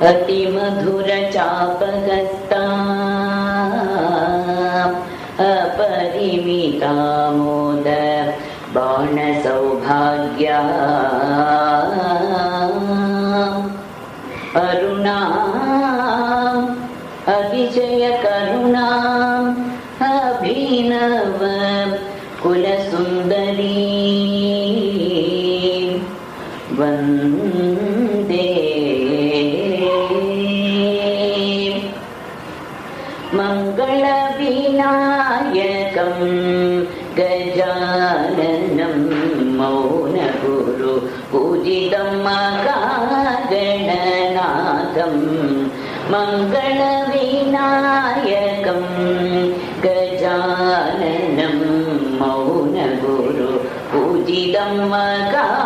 अतिमधुर चापहस्ता अपरिमितामोद बाणसौभाग्या अरुणा अतिशयकरुणा अभिनव कुलसुन्दरी वन्दे मङ्गलविनायकं गजाननं मौनगुरु पूजितं महागणनाथं मङ्गलविनायकं गजाननं मौनगुरु पूजितं महागणनाथं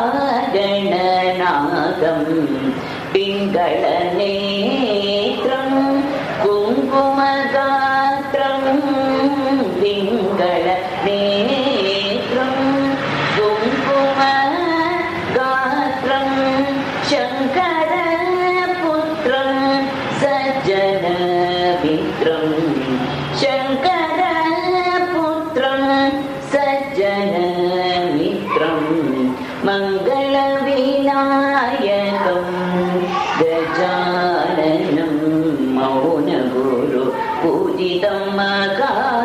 पिङ्गळनेत्रं कुङ्कुमगात्रं पिङ्गळनेत्रं कुङ्कुमगात्रं शङ्करपुत्रं सज्जनमित्रं शङ्करपुत्रं सज्जनमित्रं मङ्गलविनायकं गजाननं मौनगुरु पूजितं महागणनाथं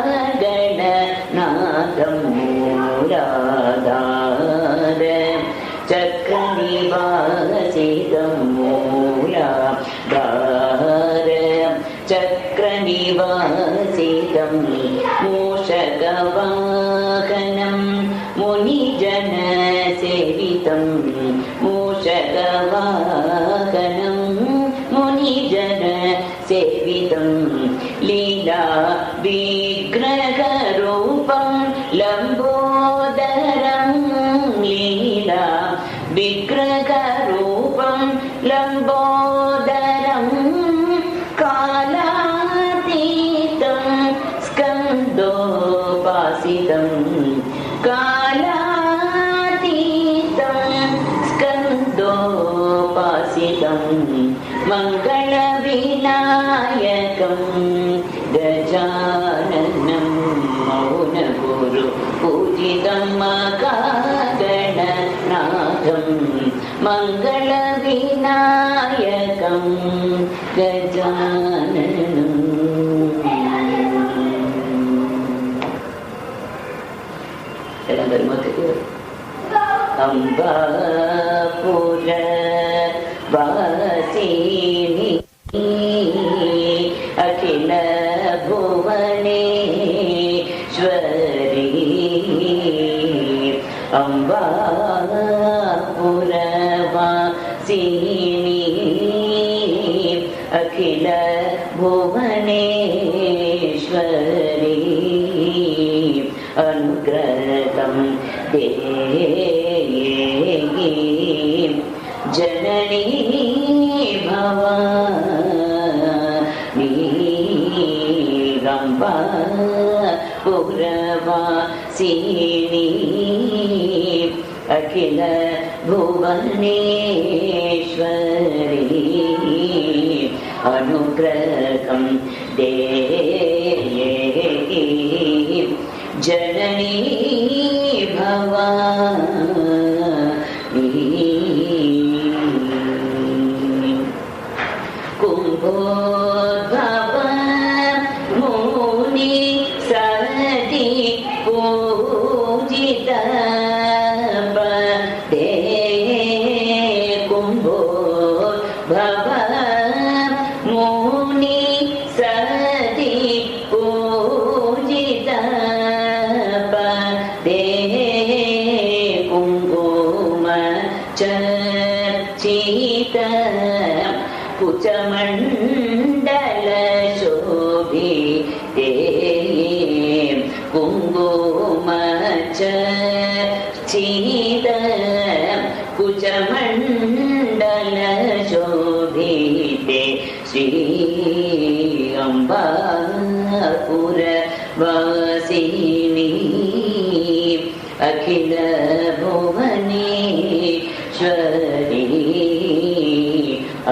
मूलाधार चक्रनिवासितं मूलाधार चक्रनिवासितं मूषकवाहनं मुनिजनसेवितं मूषकवाहनं मुनिजनसेवितं लीला विग्रहरूपं लम्बोदरं लीला विग्रहरूपं लम्बोदरं कालातीतं स्कन्दोपासितं कालातीतं स्कन्दोपासितं मङ्गलविनायकं गजाननं मौनगुरु पूजितं महागणनाथं मङ्गलविनायकं गजाननं अम्बापुर वासिनी अखिल भुवनेश्वरी अम्बापुर वासिनी अखिल भुवनेश्वरी अनुग्रहं देहि जननी भवानी अम्बापुरवासिनी अखिल भुवनेश्वरी अनुग्रहं देहि जननी भवानी कुम्भोद्भव मुनि सती पूजित पदे कुम्भोद्भव मुनि सती पूजित पदे कुङ्कुम चर्चित कुचमण्डल शोभिते कुङ्कुम चर्चित कुचमण्डल शोभिते श्री अम्बापुर वासिनी अखिल भुवनेश्वरी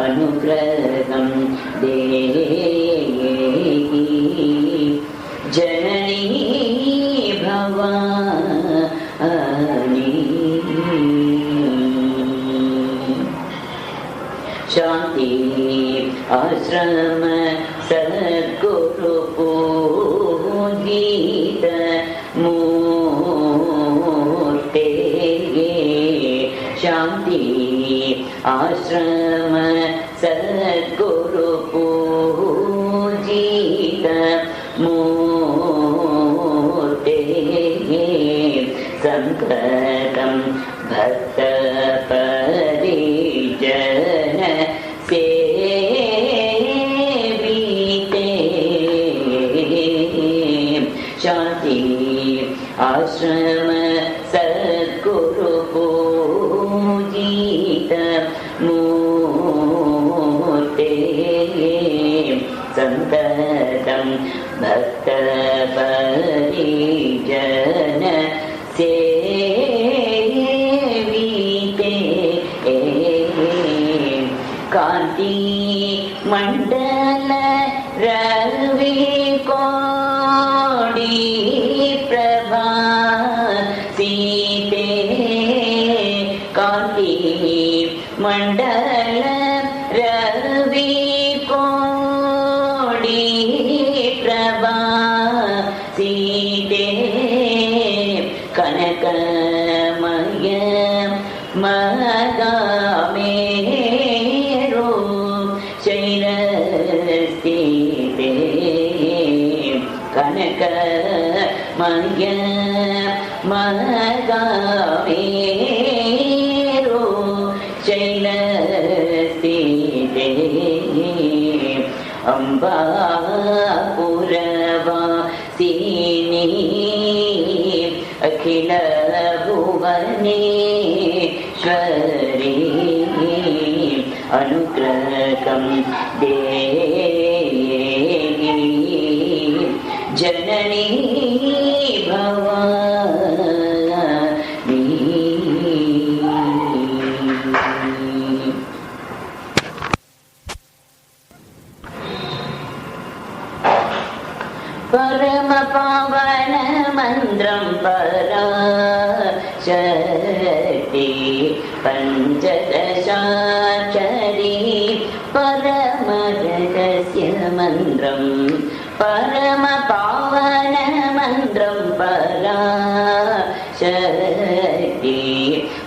अनुग्रहं देहि जननी भवानी शांति आश्रम सद्गुरु पूजित मूर्ते शांति आश्रम सद्गुरु पूजित मूर्ते संकटं भक्त परिजन सेविते शांति आश्रम सद्गुरु पूजित मूर्ते संकटं भक्त परिजन सेविते कांति मंडल रवि कोटि प्रभा सीते कांति मंडल रवि कोटि प्रभा सीते कनकमय मगामेरु शैलस्थिते कनकमय मगामेरु शैलस्थिते अम्बापुरवासिनी अखिल भुवनेश्वरी अनुग्रहं देहि जननी भवानी परम पावन मंत्रं पराशक्ति पंचदशाक्षरी परम रहस्य मंत्रं परम पावन मंत्रं पराशक्ति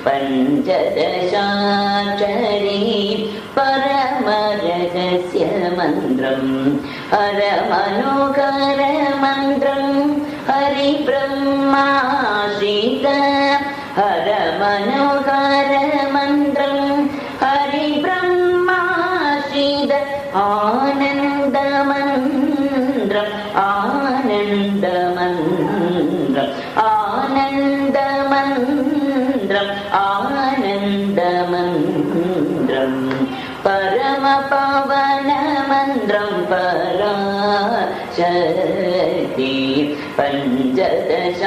पंचदशाक्षरी परम रहस्य मंत्रं हर मनोहर मंत्रं हरि ब्रह्माश्रित हर मनोहर मंत्रं हरि ब्रह्माश्रित आनंद मंत्रं आनंद मंत्रं आनंद मंत्रं आनंद मंत्रं परम पावन मंत्रं पराशक्ति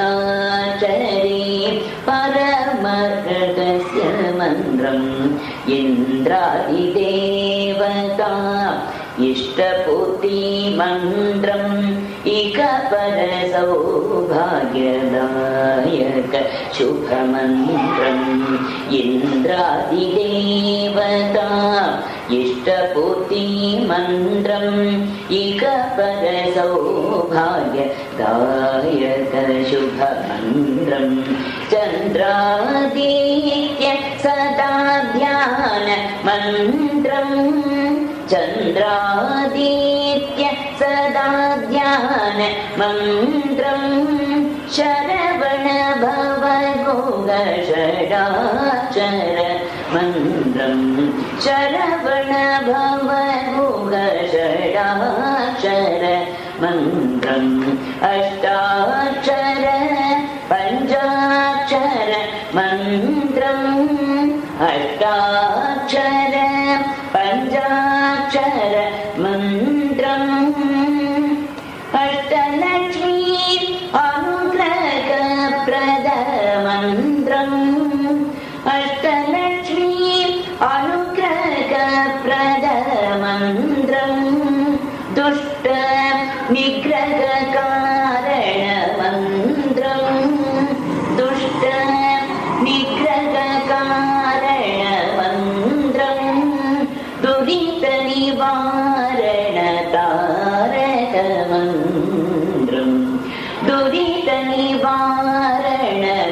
पंचदशाक्षरी परम रहस्य मंत्रं इंद्रादिदेवता इष्टपूर्ति मंत्रं इकपर सौभाग्यदायक शुभ मंत्रं इंद्रादिदेवता इष्टपूर्ति मंत्रं इकपर सौभाग्यदायक शुभ मंत्रं चंद्रादित्य सदा ध्यान मंत्रं चंद्रादित्य सदा ध्यान मंत्रं शरवण भव गुग षडाक्षर मंत्रं शरवण भव गुग षडाक्षर मंत्रं अष्टाक्षर पंचाक्षर मंत्रं अष्टाक्षर पंचाक्षर मंत्रं अष्टलक्ष्मी अनुग्रहप्रद मंत्रं अष्टलक्ष्मी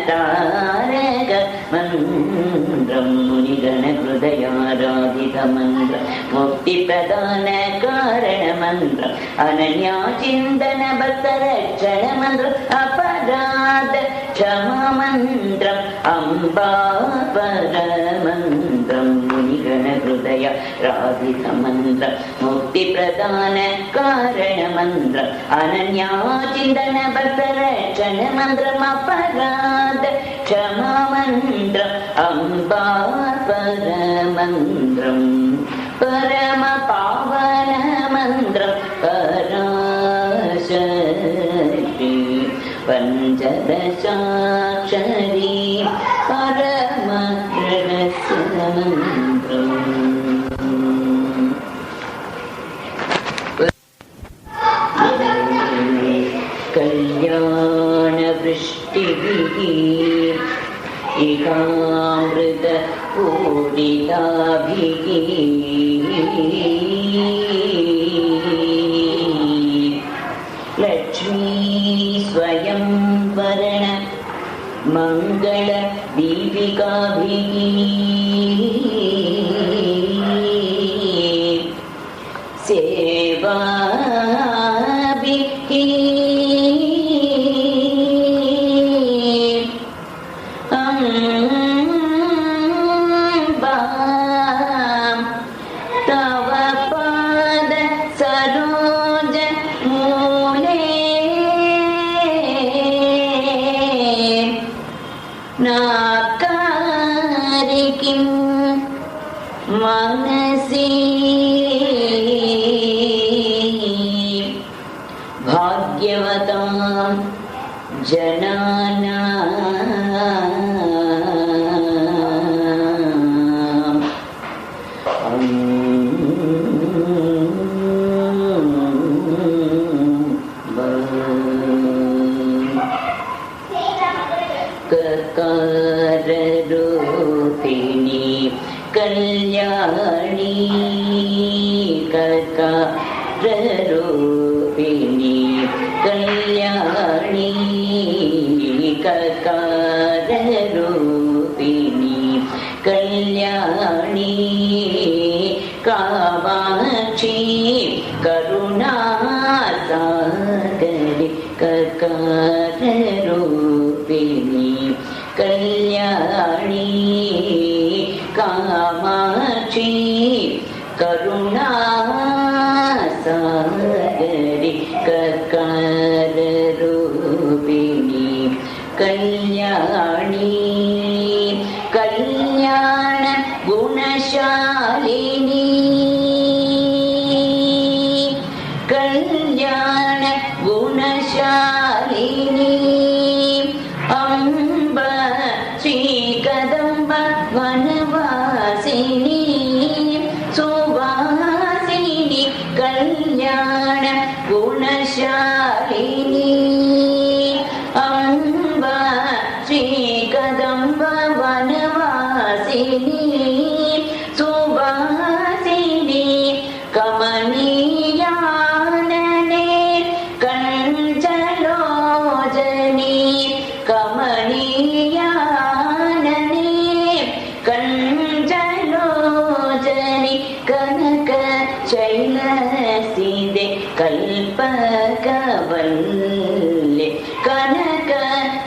तारक मन्त्रं मुनिगणहृदयाराधितमन्त्रं मुक्तिप्रदानकारणमन्त्रम् अनन्याचिन्तन भक्तरक्षणमन्त्रम् अपराध क्षमामन्त्रम् अम्बापरमन्त्रं मुनिगणहृदयाराधितमन्त्रम् मुक्तिप्रदानकारणमन्त्रम् अनन्याचिन्तन भक्तरक्षणमन्त्रम् अपराध क्षमामन्त्रम् अम्बापरमन्त्रम् परमपावनमन्त्रम् पराशक्ति पञ्चदशाक्षरी परमरहस्यमन्त्रम् कल्याणवृष्टिभिः इहामृतपूरिताभिः लक्ष्मी स्वयंवरण मंगल दीपिकाभिः सेवाभिः तव पाद सरोज मूले नाकारिकिं मनसि भाग्यवतां जनानां ककाररूपिणी कल्याणी ककाररूपिणी कल्याणी ककाररूपिणी कल्याणी कामाक्षी करुणासागरी ककाररूपिणी कल्याणी कामाक्षी करुणासागरी ककाररूपिणी कल्याणी कल्याण गुणशालिनी कल्याण गुणशालिनी अम्ब श्रीकदम्ब वनवासिनी सुवासिनी कल्याण गुणशालिनी अम्ब श्रीकदम्ब वनवासिनी सुवासिनी कमनीयानने कञ्चलोचनी कमनीयानने कञ्चलोचनी कनक शैलसिदे कल्पकवल्ले कनक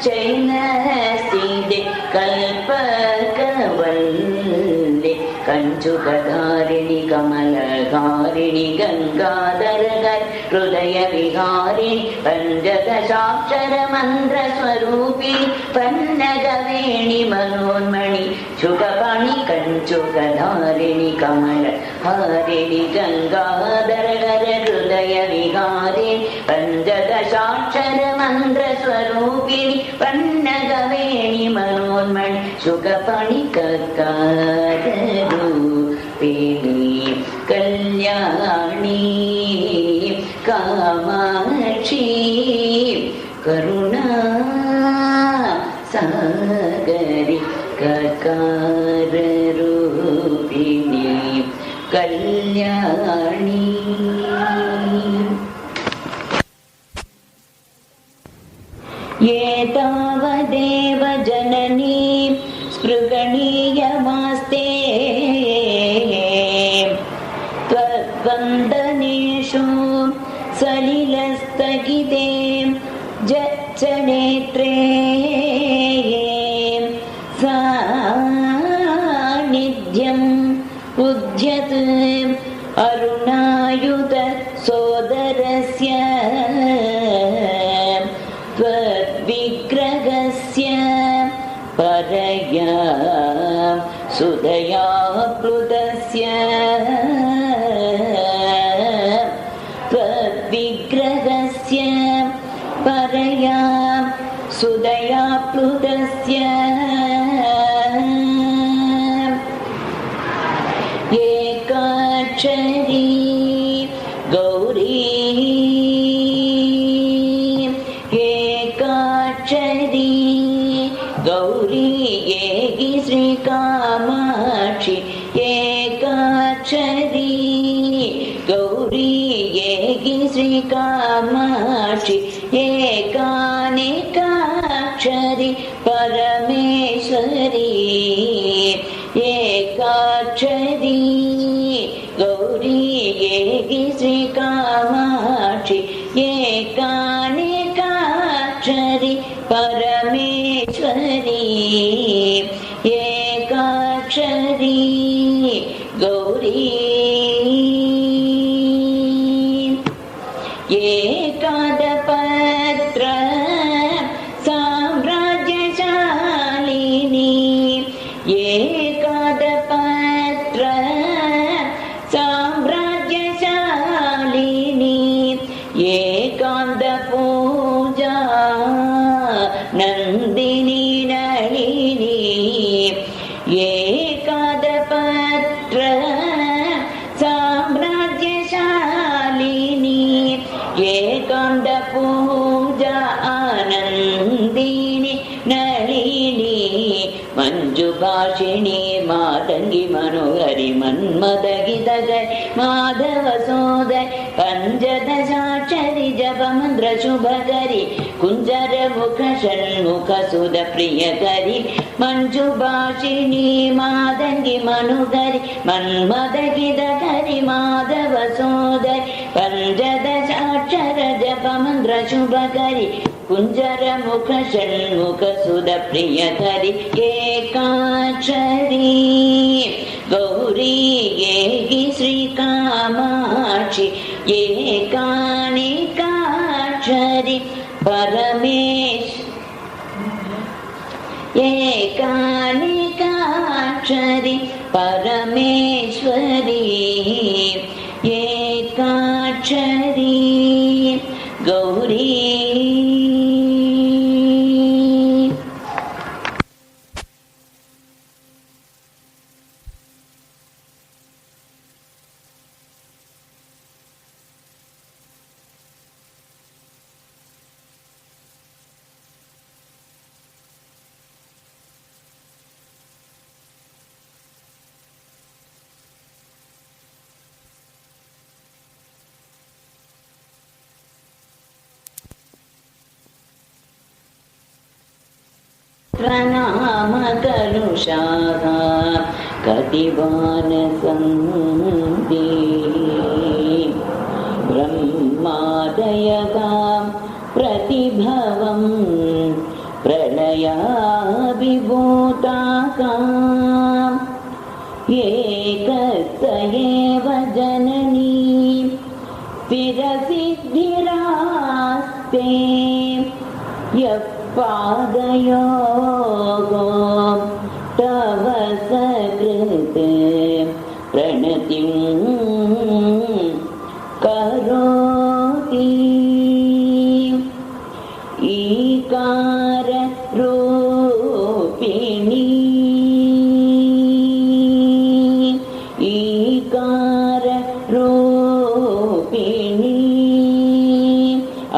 शैलसिदे कल्पकवल्ले कंचुकधारिणि कमलधारिणि गंगाधरगर् हृदय विहारिणि पंचदशाक्षर मंत्र स्वरूपिणि पन्नगवेणि मनोन्मणि शुकपाणि कंचुकधारिणि कमलधारिणि गंगाधरगर् हृदय विहारिणि पंचदशाक्षर मंत्र स्वरूपिणि पन्नगवेणि मनोन्मणि शुकपाणि ककाररूपिणी कल्याणी कामाक्षी करुणा सागरी ककाररूपिणी कल्याणी एतावदेव जननी स्पृगणीयमास्ते त्वद्वन्दनेषु सलिलस्तगिते जच्चनेत्रे सान्निध्यम् उद्यत् अरुणायुध सोदरस्य त्वद्विग्रहस्य परया सुदया प्लुतस्य त्वद्विग्रहस्य परया सुदया प्लुतस्य एकाक्षरी गौरी एकाक्षरी गौरी एगी श्रीकामाक्षि एकाक्षरी गौरी एगी श्रीकामाक्षि एकानेकाक्षरी परमेश्वरी एकाक्षरी गौरी एगी श्रीकामाक्षि एकानेकाक्षरी परमेश्वरी एकाक्षरी गौरी एकादपत्र साम्राज्यशालिनी एकादपत्र साम्राज्यशालिनी एकान्तपूजा नन्दिनी नलिनी एकादपत्र साम्राज्यशालिनी एकान्तपूजा आनन्दिनी नलिनी मंजुभाषिणी मातंगी मनोहरि मन्मदगिदगै माधवसोदय पंचदशाक्षरि जपमन्त्र शुभकरि कुञ्जर मुख षण्मुख सुध प्रियकरि मंजुभाषिणी मातंगी मनोहरि मन्मदगिदगरि माधवसोदय पंचदशाक्षर जपमन्त्र शुभकरि कुञ्जर मुख षण्मुख सुध प्रियकरि एकाक्षरी गौरी एगी श्रीकामाक्षि एकानेकाक्षरी परमेश एकानेकाक्षरी परमेश्वरी एकाक्षरी गौरी नाम कलुषाः कटिवानसन्ति ब्रह्मादयगां प्रतिभवं प्रलयाभिभूताकाम् एकस्य एव जननी स्थिरसिद्धिरास्ते यः पादयोः तव सकृते प्रणतिं करोति ईकार रूपिणी ईकार रूपिणी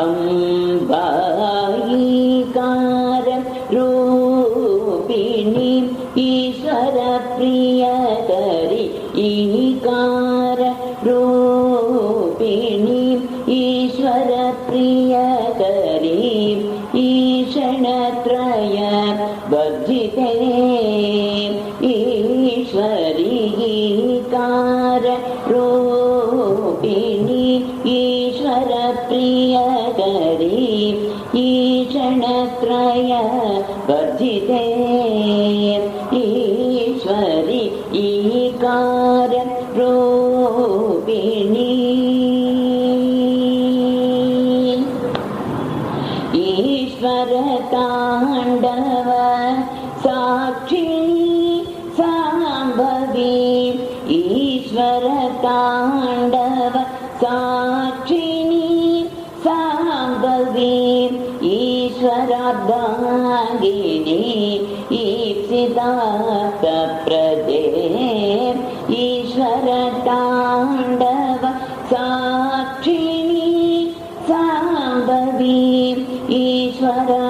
अम्बा ईकार रूपिणी ईश्वर प्रियकरी ईकार रूपिणी ईश्वर प्रियकरी ईशणत्रय वर्जिते ईश्वरी ईकार रूपिणी ईश्वर प्रियकरी ईषणत्रय वर्जिते ईश्वरी ईकार रूपिणी ईश्वर ताण्डव साक्षिणी साम्भवी ईश्वर ताण्डव साक्षिणी साम्भवी ईश्वरार्धाङ्गिनी ईप्सितार्थप्रदे ईश्वर ताण्डव साक्षिणी साम्भवी ईश्वरार्धाङ्गिनी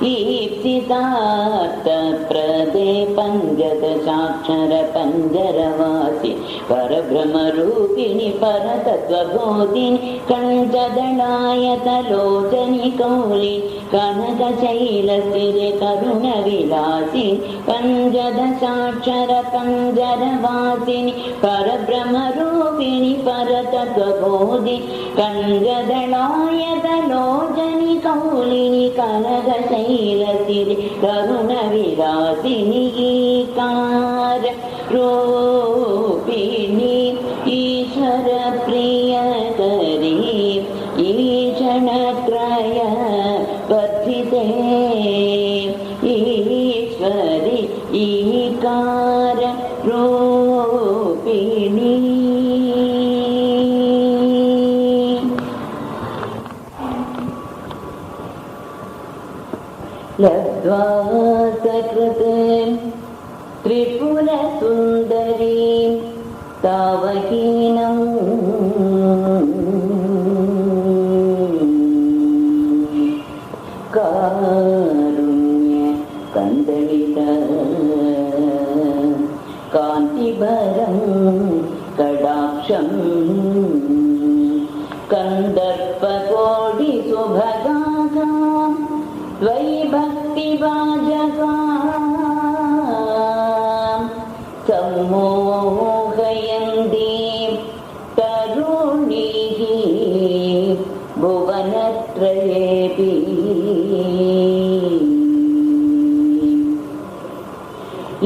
ईप्सितार्थप्रदे पञ्चदशाक्षर पञ्जरवासि परब्रह्मरूपिणि परतत्त्वबोधिनि कञ्चदलायतलोचनि कौलि कनकशैलसिरे करुणविलासिनि पञ्चदशाक्षर पञ्जरवासिनि परब्रह्मरूपिणि परतत्त्वबोधिनि कञ्जदलायतलोचनि कौलिनि कनकशैलसिरे करुणविलासिनि ईकार रूपिणी ईश्वर प्रियकरी ईषणत्रय वर्जिते ईश्वरी ईकार रूपिणी लब्ध्वा सकृते त्रिपुरसुन्दरी तावकीनं कारुण्य कन्दलित कान्तिभरं कडाक्षं कन्दर्पकोटिसुभगां त्वयि भक्तिभाजकां सम्मोहयन्ती तरुणीः भुवनत्रयेऽपि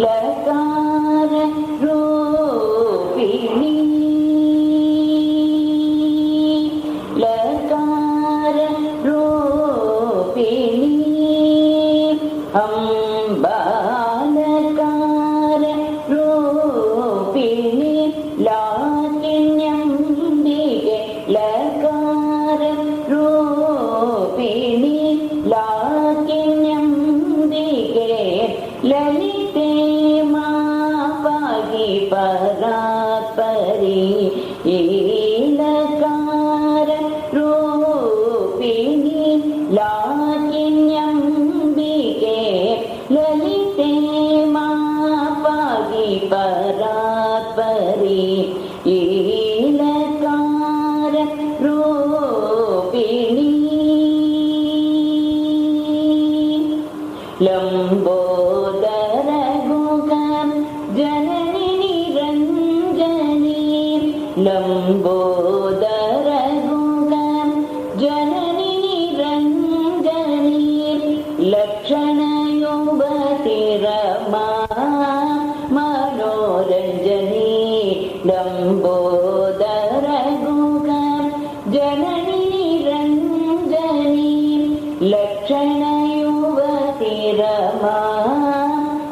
लकार रूपिणी लकार रूपिणी अम्बालकार रूपिणी लाकिन्यम्बिके लकार रूपिणी लाकिन्यम्बिके ललिते मा पाहि परात्परि लकार रूपिणी लाकिन्यम्बिके ललिते मा पाहि परात्परि लकार रूपिणी लम्बोदर गुगं जननी निरञ्जनी लम्बोदर गुगं जननी निरञ्जनी लक्षणयुवति रमा मनोरञ्जनी लम्बोदर गुगं जननी निरञ्जनी लक्षणयुवति रमा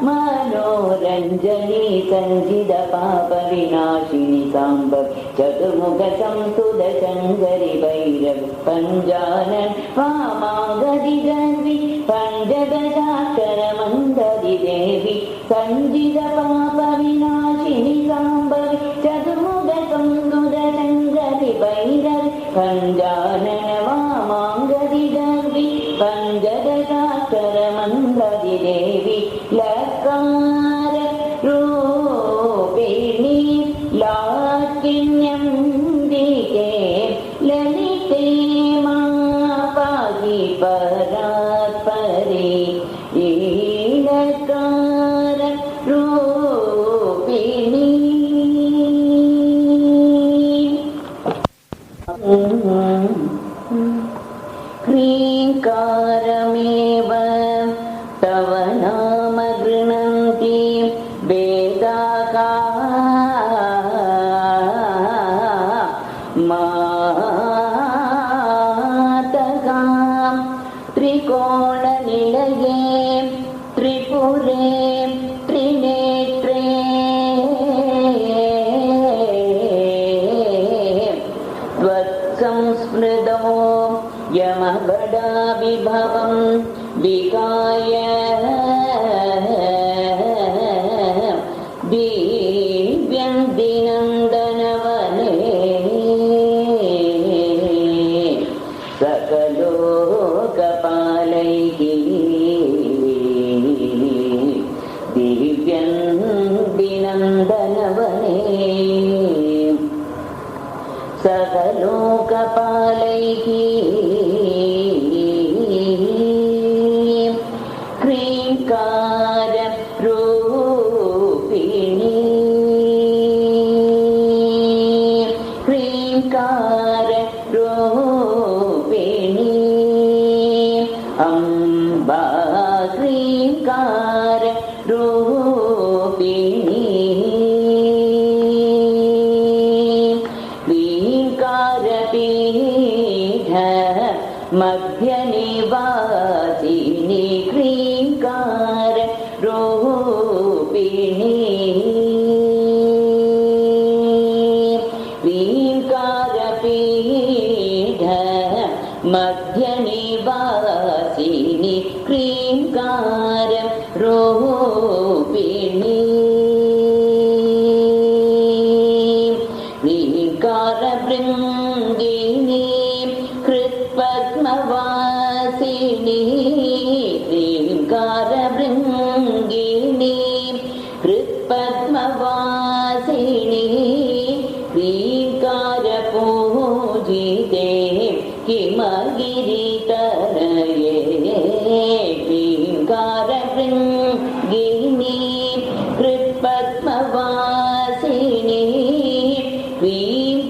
मनोरञ्जनी सञ्जित पापविनाशिनि साम्ब चतुर्मुख संस्तुत शङ्करि भैरव पञ्जानन् वामागदि गन्वि पञ्चदशाक्षर मन्दरि देवी सञ्जित पापविनाशिनि साम्बवि चतुर्मुख संस्तुत शङ्करि भैरव पञ्जानन् वामागदि गन्वि पञ्चदशाक्षर मन्दरि देवी लकार रूपिणी लाकिन्यम्बिके ललिते मा पाहि परात्परि ईलकार रूपिणी ह्रीङ्कारमेव तव नाम गृह्णन्ति वेदाः मातगां त्रिकोणनिलये त्रिपुरे त्रिनेत्रे त्वत्संस्मृतो यमगडाविभवं विकाय दिव्यन्दिनन्दनवने सकलोकपालैः दिव्यन्दिनन्दनवने सकलोकपालैः ह्रीङ्कार रूपिणी ह्रीङ्कार रूपिणी अम्बा ह्रीङ्कार रूपिणी ह्रीङ्कारपीठ मध्यनिवासिनी ह्रीङ्कार रूपिणी ह्रीङ्कारपीठ मध्यनिवासिनी ह्रीङ्कार रूपिणी ह्रीङ्कारभृङ्गिनी कृत्पद्मवासिनी ह्रीङ्कारभृङ्गिनी कृत्पद्मवासिनी ह्रीङ्कारपूजिते हिमगिरितनये ह्रीङ्कारभृङ्गिनी कृत्पद्मवासिनी ह्रीङ्कारपूजिते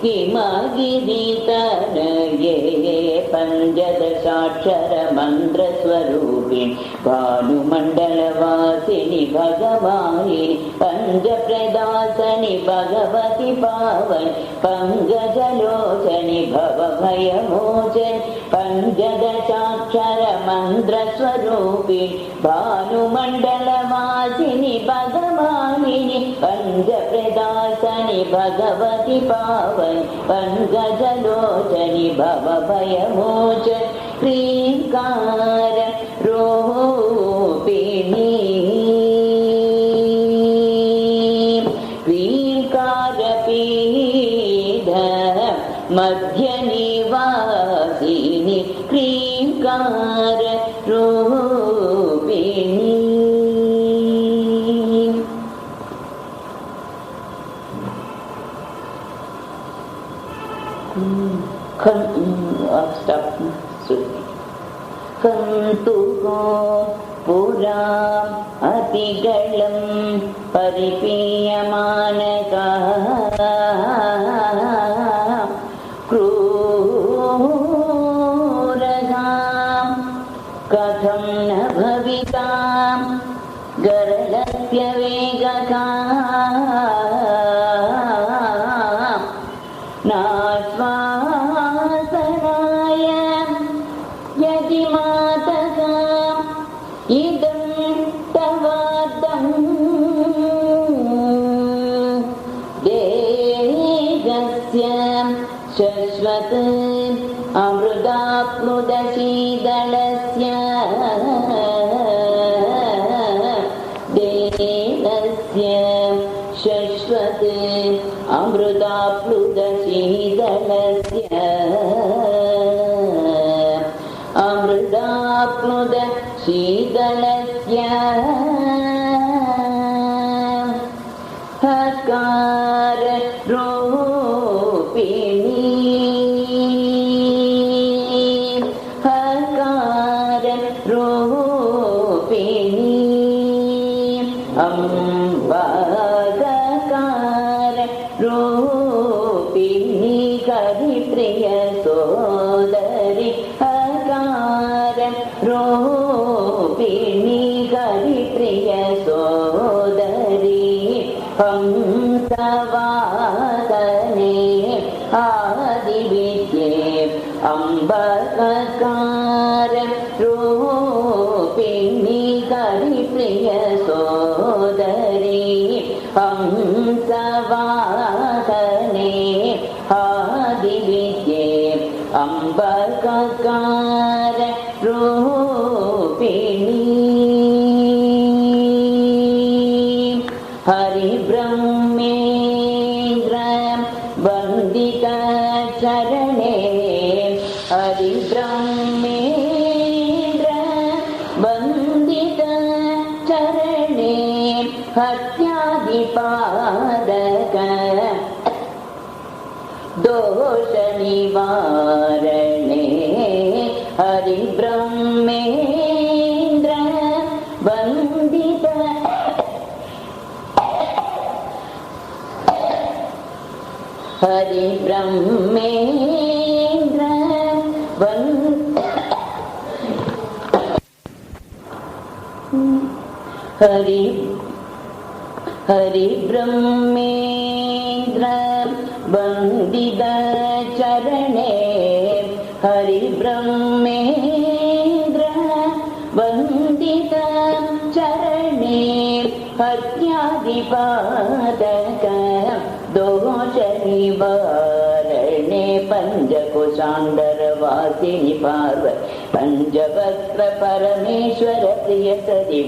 हिमगिरितनये पञ्चदशाक्षरमन्त्रस्वरूपिणि भानुमण्डलवासिनि भगवानि पञ्चप्रदासनि भगवति पावनि पङ्कजलोचनि भवभयमोचनि पञ्चदशाक्षरमन्त्रस्वरूपिणि भानुमण्डलवासिनि भगवानि पञ्चप्रदासनि भगवति पावनि पङ्कजलोचनि भवभयमोचनि ह्रीङ्कार रूपिणी ह्रीङ्कारपीठ मध्यनिवासिनि ह्रीङ्कार रूपिणी कन्तुको पुरा अतिगलं परिपीयमानकः क्रूरगां कथं न भवितां गरलस्य वेगका नाश्वासनाय यदि मातका इदं तवादं देहस्य शश्वत अमृताप्लुतशीतलस्य देहस्य शश्वत अमृताप्लुतशीतलस्य अमृताप्लुतशीतलस्य हकार रूपिणी रूपिणी अंबाकार रूपिणी हरिप्रिय सोदरी अकार रूपिणी हरिप्रिय सोदरी हंसवादने आदिविद्ये अंबाकार रूपिणी हरिप्रिय सोदरी हंसवादने आदिविद्ये अंबाकार रूपिणी हरिब्रह्मेन्द्र वन्दिता चरणे हरिब्रह्मेन्द्र वन्दिता चरणे हत्यादिपादक दोष निवारणे हरिब्रह्मेन्द्र वन्दिता हरिब्रह्मेन्द्र हरिब्रह्मेन्द्र वन्दित चरणे हरिब्रह्मेन्द्र वन्दित चरणे हत्यादिपादक दोष निवारणे पंचकोशांडरवासिनि पार्वती पंचवक्त्र परमेश्वर प्रिय सदि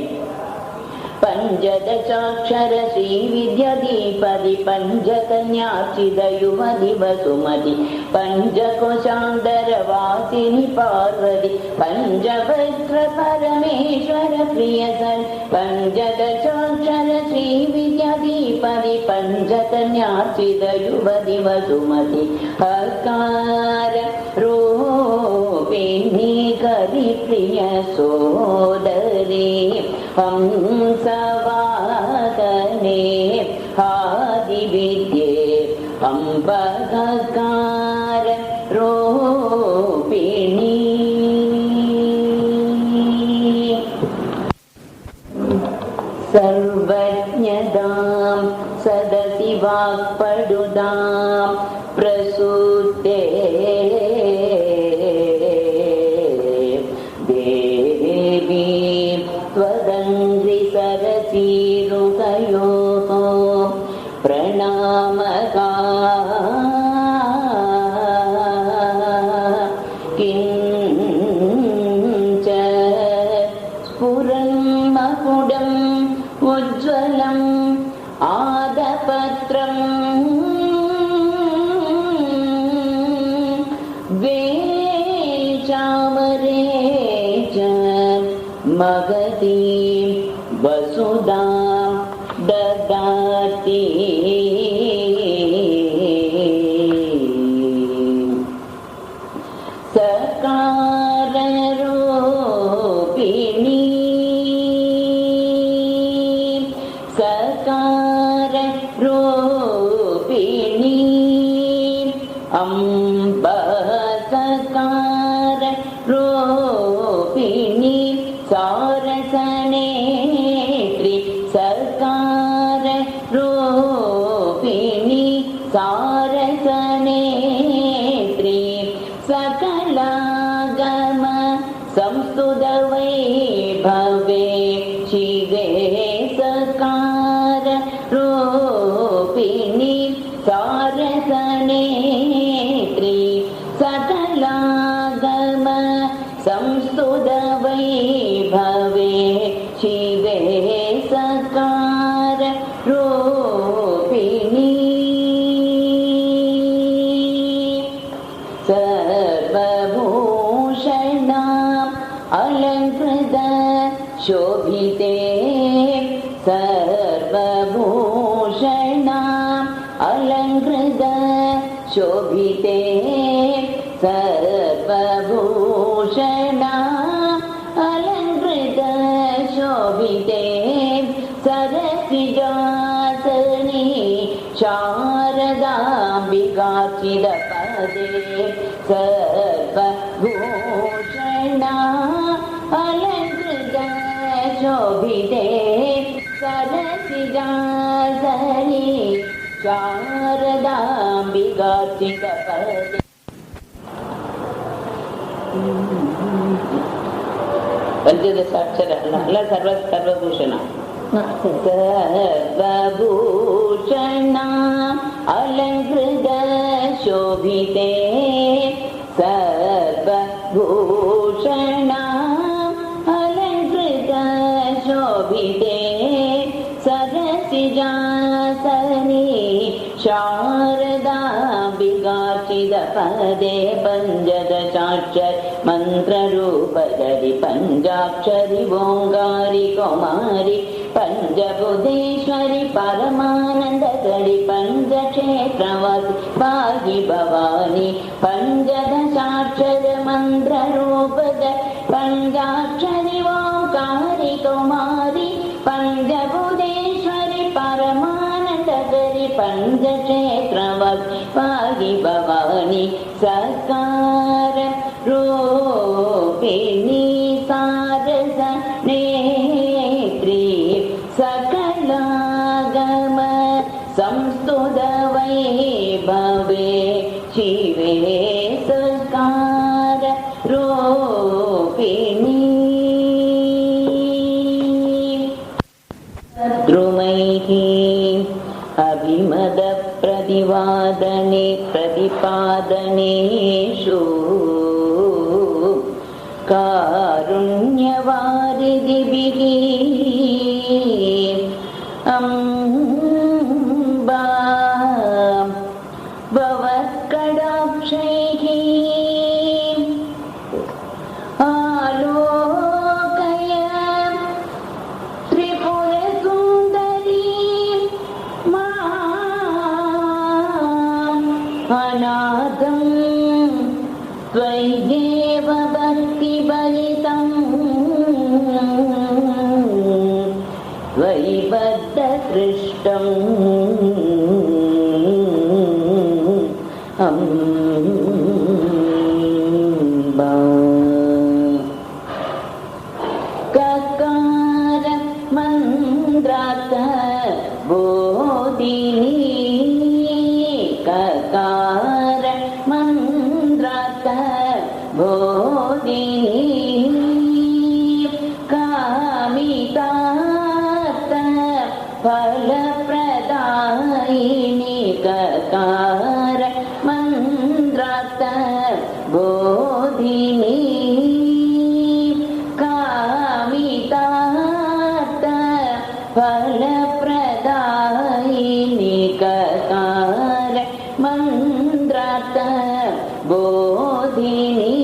पंचदशाक्षर श्रीविद्याधीपति पंचकन्यार्चित युवति वसुमति पंचकोशांडरवासिनि पार्वती पंचवक्त्र परमेश्वर प्रिय सदि पंचदशाक्षर श्रीविद्याधीपति पंचकन्यार्चित युवति वसुमति अकार रूपिणी हरिप्रिय सोदरी हंसवादने आदिविद्ये अंबाकार रूपिणी सर्वज्ञदां सदसि वाक्पडुदां प्रसूते देवी त्वदङ्घ्रि सरसीरुहयोः प्रणामका किञ्च स्फुरन्मकुडम् उज्ज्वलम् आदपत्रम् वेचामरे च महती वसुधा ददाति सकाररूपिणी सकाररूपिणी अम्बा सकाररूपिणी सारसनेत्री सकाररूपिणी सारसनेत्री सकलागम संस्तुतवैभवे शिवे सकाररूपिणी सारसनेत्री सकलागम संस्तुतवैभवे शिवे सकाररूपिणी सर्वभूषणाम् अलङ्कृत शोभिते सर्वभूषणाम् अलङ्कृत शोभिते सर्वभूषणाम् सर्वभूषणा अलङ्कृत शोभिते सरसिजासने शारदाम्बिकार्चितपदे पञ्चदशाक्षर सर्वभूषण सर्वभूषणा अलङ्कृत शोभिते सर्वभूषणा अलङ्कृत शोभिते सरसिजासने शारदाम्बिकार्चितपदे पञ्चदशाक्षर मन्त्ररूपधरि पञ्चाक्षरि ओङ्कारी कौमारि पञ्चभुतेश्वरि परमानन्दकरि पञ्चक्षेत्रवासि पाहि भवानि पञ्चदशाक्षर मन्त्ररूपध पञ्चाक्षरि ओङ्कारी कौमारि पञ्चभुतेश्वरि परमानन्दकरि पञ्चक्षेत्रवासि पाहि भवानि सकार रूपिणी सारस नेत्री सकलागम संस्तुत वैभवे शिवे सकार रूपिणी द्रुमैः अभिमद प्रतिवादने प्रतिपादनेषु कारुण्यवारिधिभिः अम्बा भवत्कटाक्षैः आलोकय त्रिपुरसुन्दरी अनाथं त्वय्येव भक्तिबलितं त्वयि बद्धसृष्टम् अम्बा ककार मन्द्रात् बोधिनी ककार मन्द्रात् बोधिनी कामितार्थ फलप्रदायिनी ककार मन्द्रात् बोधिनी कामितार्थ फलप्रदायिनी ककार मन्द्रात् बोधिनी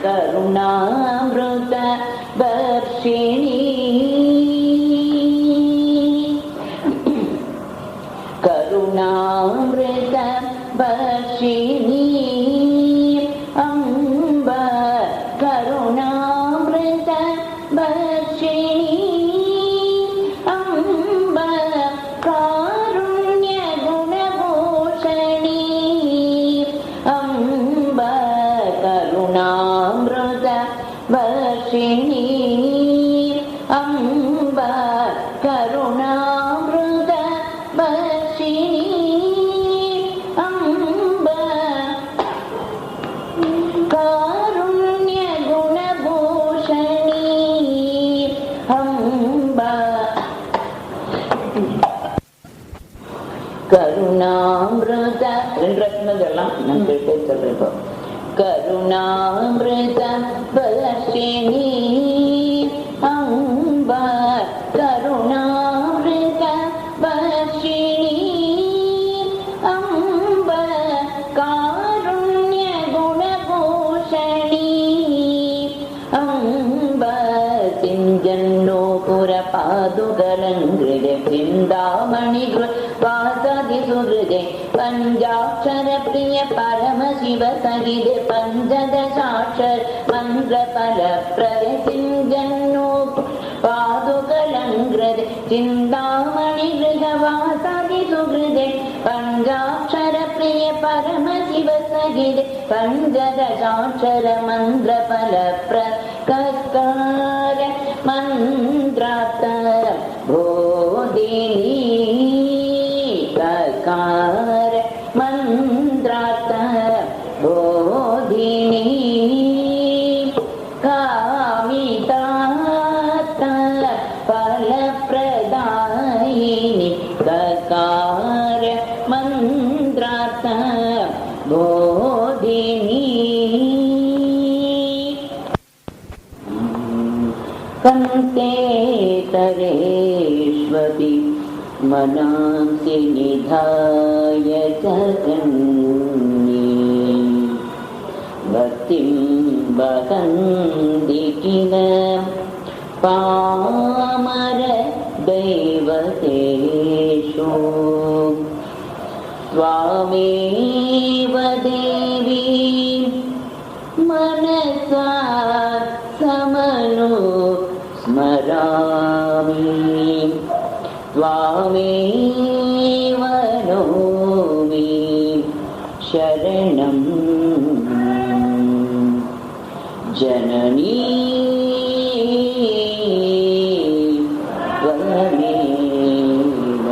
करुणामृत वर्षिणी करुणामृत वर्षिणी अम्ब करुणामृत वर्षिणी अम्ब कारुण्यगुणभूषणी अम्ब करुणामृत वर्षिणी अम्ब करुणामृत वर्षिणी अम्ब कारुण्यगुणभूषणी अम्ब करुणामृत करुणामृत वर्षिणी अम्ब करुणामृत वर्षिणी अम्ब कारुण्यगुणभूषणी अम्ब सिञ्जन्नोपुरपादुकलङ्कृते चिन्तामणिवासादि सुहृदे पञ्चाक्षरप्रिय परमशिव सहिते पञ्चदशाक्षर मन्त्रफलप्रद सिञ्जन्नोपादुकलङ्कृते चिन्तामणिगृहवासादि सुहृदे पञ्चाक्षरप्रिय परमशिवसहिते पञ्चदशाक्षर मन्त्रफलप्रककार मन्त्रार्थ बोधिनी ककार मन्त्रार्थ बोधिनी कामितार्थ फलप्रदायिनी ककार मन्त्रार्थ बोधिनी कंतेतरेष्वपि मनांसि निधाय जगन्ये भक्तिं वहन्ति किल पामर दैवतेषु त्वामेव देवी मनसा समनु स्मरामि त्वामेव नौमि शरणं जननी त्वमेव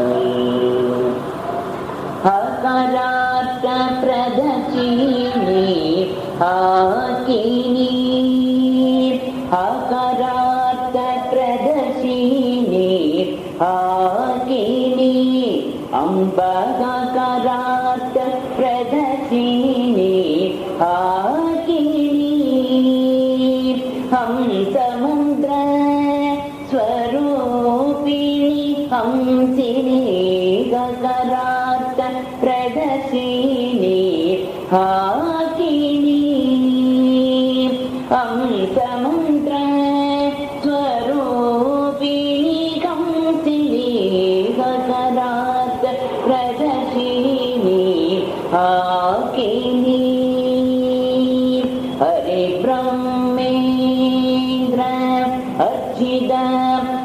हकारार्थ प्रदर्शिनी हाकिनी हकारार्थ प्रदर्शिनी हाकिनी अम्बा हकारार्थ प्रदर्शिनी हाकिनी हंसमुद्र स्वरूपिणी हंसिनी हकारार्थ प्रदर्शिनी हाकिनी हंसमुद्र स्वरूपिणी हंसिनी हकारार्थ प्रदर्शिनी हाकिनी हरे ब्रह्मेन्द्र अर्चित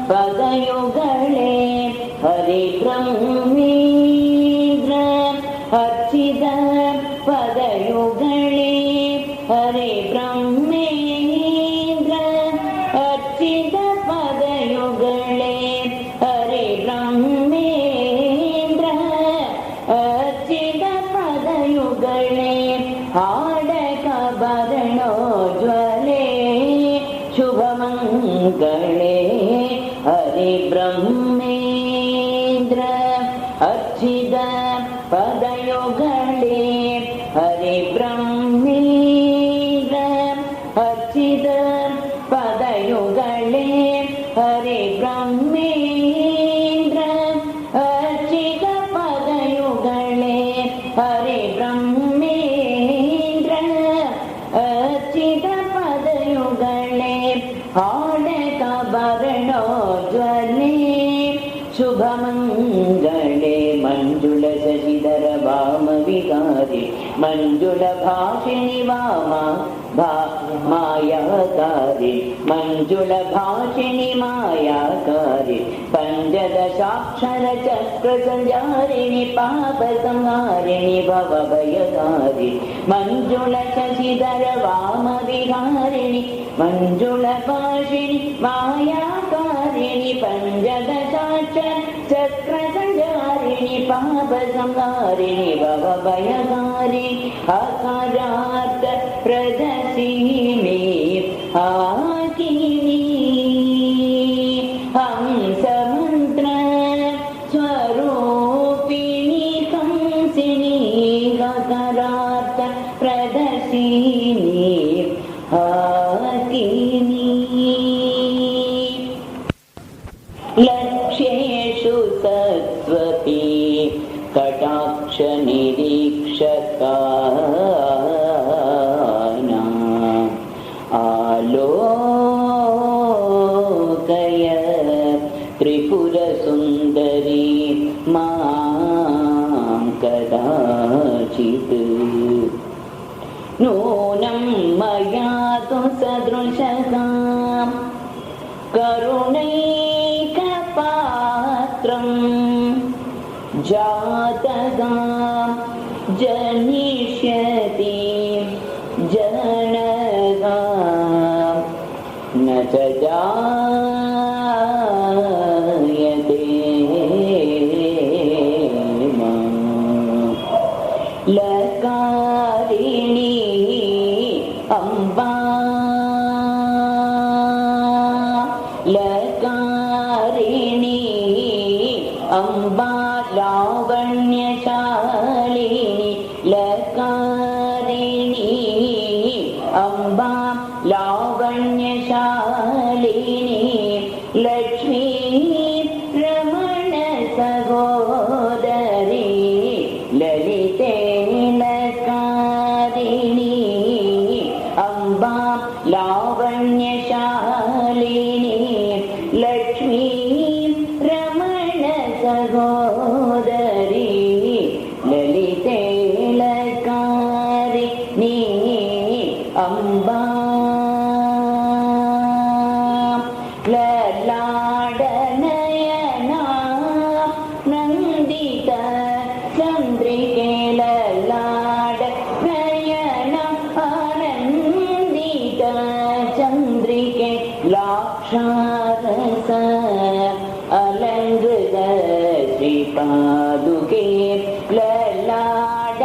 पदयुगले हरे ब्रह्मेन्द्र अर्चित पदयुगले हरे ब्रह्मेन्द्र अर्चित पदयुगले हरे ब्रह्मेन्द्र अर्चित पदयुगले हाडकभरणोज्वले शुभमङ्गले हरे ब्रह्मेन्द्र अर्चित पदयुगले हरे ब्रह्मेन्द्र अर्चित पदयुगले हरे ब्रह्मेन्द्र अर्चित पदयुगले हरे ब्रह्मेन्द्र अर्चित पदयुगले हाडकभरणोज्वले शुभमङ्गले मञ्जुलशशिधर वामविहारि मञ्जुलभाषिणि वामा मायाकारी मञ्जुलभाषिणि मायाकारी पञ्चदशाक्षर चक्रसञ्चारिणि पापसंहारिणि भवभयकारी मञ्जुलशशिधर वामविहारिणि मञ्जुलभाषिणि मायाकारिणि पञ्चदशाक्षर चक्रसञ्चारिणि पापसंहारिणि भवभयकारी हकारार्थ प्रदर्शिनी हाकिनी हंसमन्त्र स्वरूपिणी हंसिनी हकारार्थ प्रदर्शिनी हाकिनी लक्ष्येषु सत्त्वपि कटाक्ष निरीक्षकानाम् आलोकय त्रिपुरसुन्दरी मां कदाचित् नूनं मया तु सदृशगां करुणैकपात्रं जातगां जनि न च जायते लकारिणी अम्बा लकारिणी अम्बा लावण्यशालिनी लकारिणी अम्बा लावण्यशालिनी लक्ष्मी रमण सहोदरी ललिते लकारिणी अम्बा लावण्यशालिनी लक्ष्मी रमण सहोदरी ललिते लकारिणी अम्बा ललाडनयना नन्दित चन्द्रिके ललाडनयना आनन्दित चन्द्रिके लाक्षारस अलङ्कृत श्रीपादुके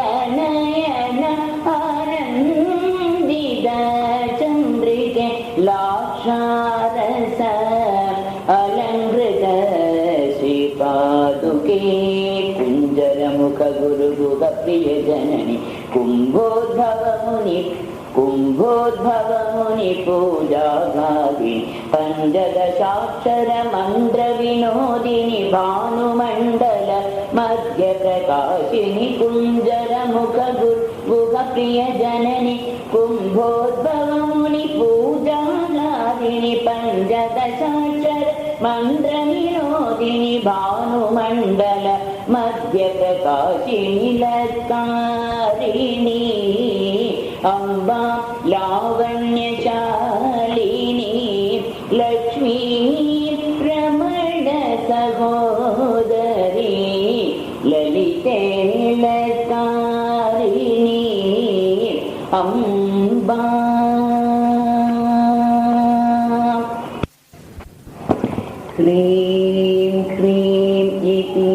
ललाडनयना आनन्दित चन्द्रिके लाक्षारस अलङ्कृत श्रीपादुके कुञ्जरमुख गुरुगुह प्रिय जननि कुम्भोद्भवमुनि पूजागादिनि पञ्चदशाक्षर मन्त्र विनोदिनि भानुमण्डल मध्यप्रकाशिनि कुञ्जरमुख गुरुगुह प्रिय जननि कुम्भोद्भवमुनि पूजागादिनि पञ्चदशाक्षर मन्त्र विनोदिनि भानुमण्डल मध्यप्रकाशिनि लकारिणी अम्बा लावण्यशालिनी लक्ष्मी रमण सहोदरी ललिते लकारिणी अम्बा क्लीं क्लीं इति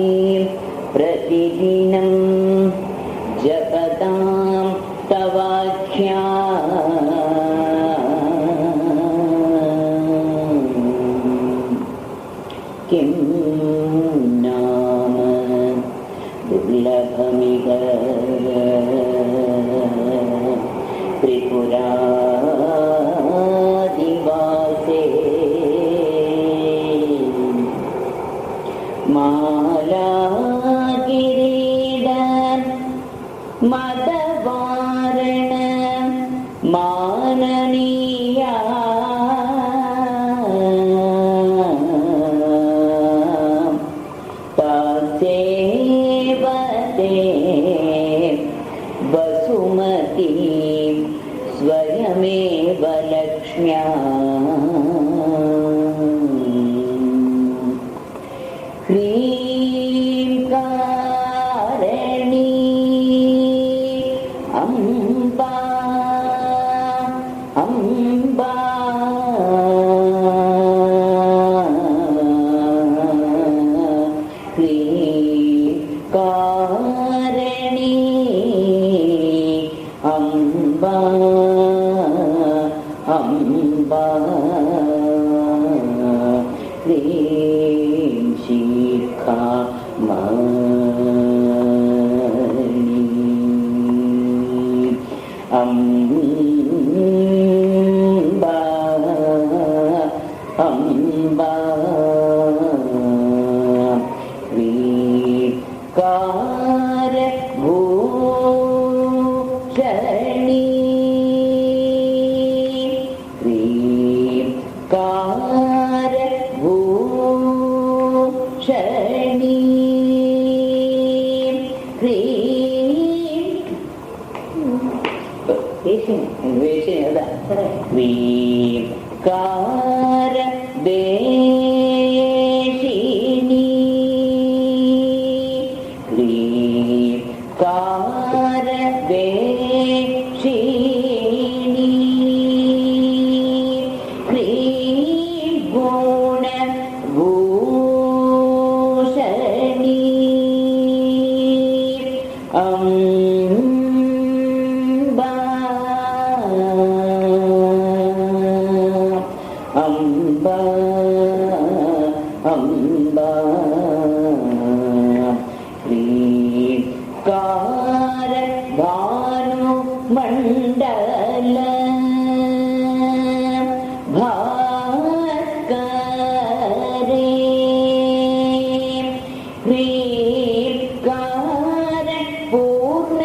प्रतिदिनं जपतां तवाख्या किं नाम दुर्लभमिह त्रिपुरादिवासे माला किरीट मदवारण माननीया तासेवते वसुमती स्वयमेव लक्ष्म्या ह्रींकारिणी अम्बा अम्बा ह्रींकारिणी अम्बा अम्बा ह्रीं शिखामणि अम्बा अम्बा ह्रीं कारभूषणी ह्रीं कारभूषणी कारदेशिनी कारदेशिनी अम्बा अम्बा श्रीकार भानु मंडल भास्करे श्रीकार पूर्ण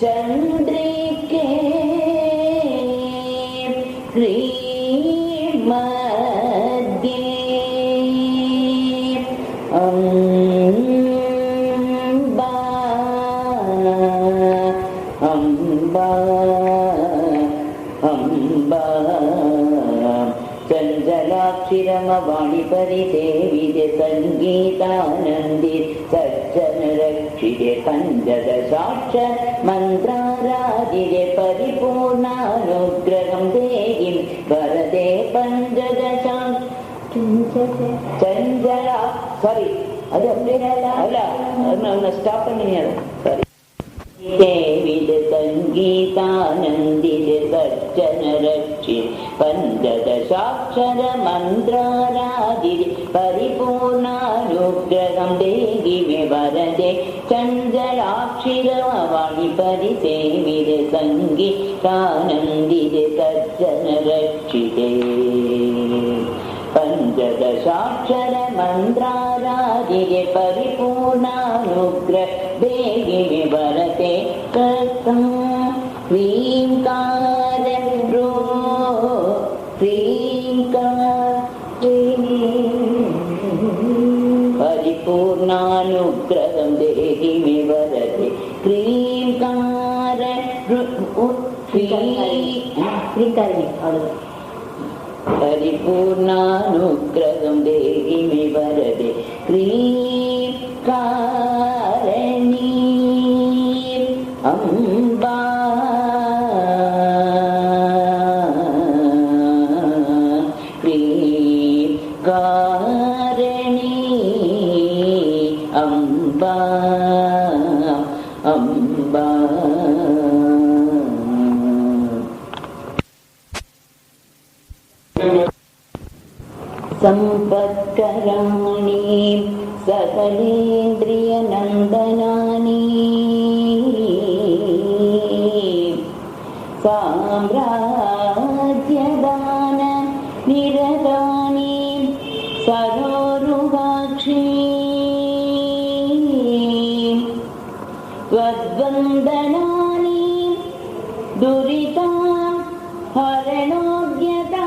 चंद्रिके श्रीमद्ये अम्बा अम्बा अम्बा चञ्चलाक्षिरमवाणि परिसेविते सङ्गीतानन्दित सज्जनरक्षिते पञ्चदशाक्षर मन्त्राराधिते परिपूर्णानुग्रहं देहि वरदे चञ्चला सारी அது அப்படியே அல்ல ஸ்டாப் பண்ணீங்க சாரி देविद संगीतानन्दित सज्जन रक्षित पञ्चदशाक्षर मन्त्राराधित परिपूर्णानुग्रहं देहि मे वरदे चञ्चलाक्षिरमवाणि परिसेवित संगीतानन्दित सज्जन रक्षिते पञ्चदशाक्षर मन्त्राराधिते परिपूर्णानुग्रह देहि मे वरदे कर्ता ह्रींकार परिपूर्णानुग्रहं देहि मे वरदे ह्रींकार परिपूर्णानुग्रहं देहि मे वरदे क्रीकारणी अम्बा क्रीकारणी अम्बा अम्बा संपत्कराणि सकलेन्द्रियनन्दनानि साम्राज्यदान निरतानि सरोरुहाक्षी त्वद्वन्दनानि दुरिता हरणोद्यता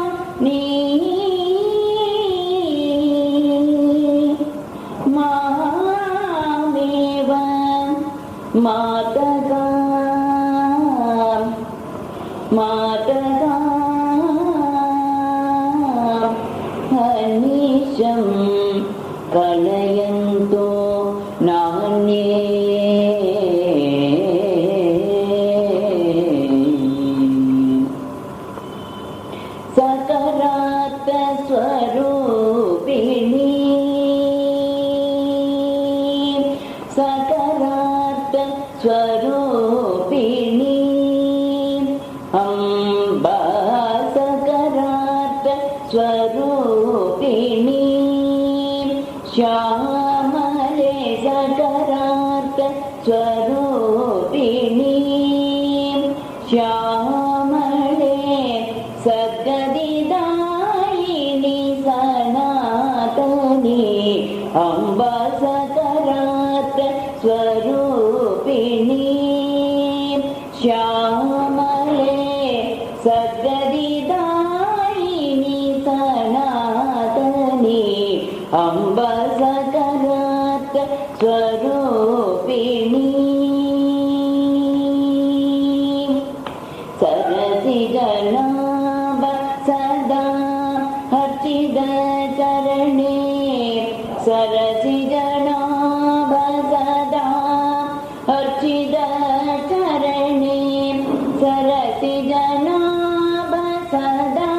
मामेव मातगा मातगा हनिशं कलयन्तो नान्ये सकरात स्वरूपिणी सकरात स्वरूपिणी अम्बा सकरात स्वरूपिणी श्यामले सकरात स्वरूपिणी श्यामले सद्गदिदायिनी सनातनी अम्बा सकरात स्वरूपिणी श्यामले सद्गदिदायिनी सनातनी अम्बा सकरात स्वरूपिणी सरसिजनाभ सदा अर्चित चरणे सरसिजनाभ सदा अर्चित चरणे सरसिजनाभ सदा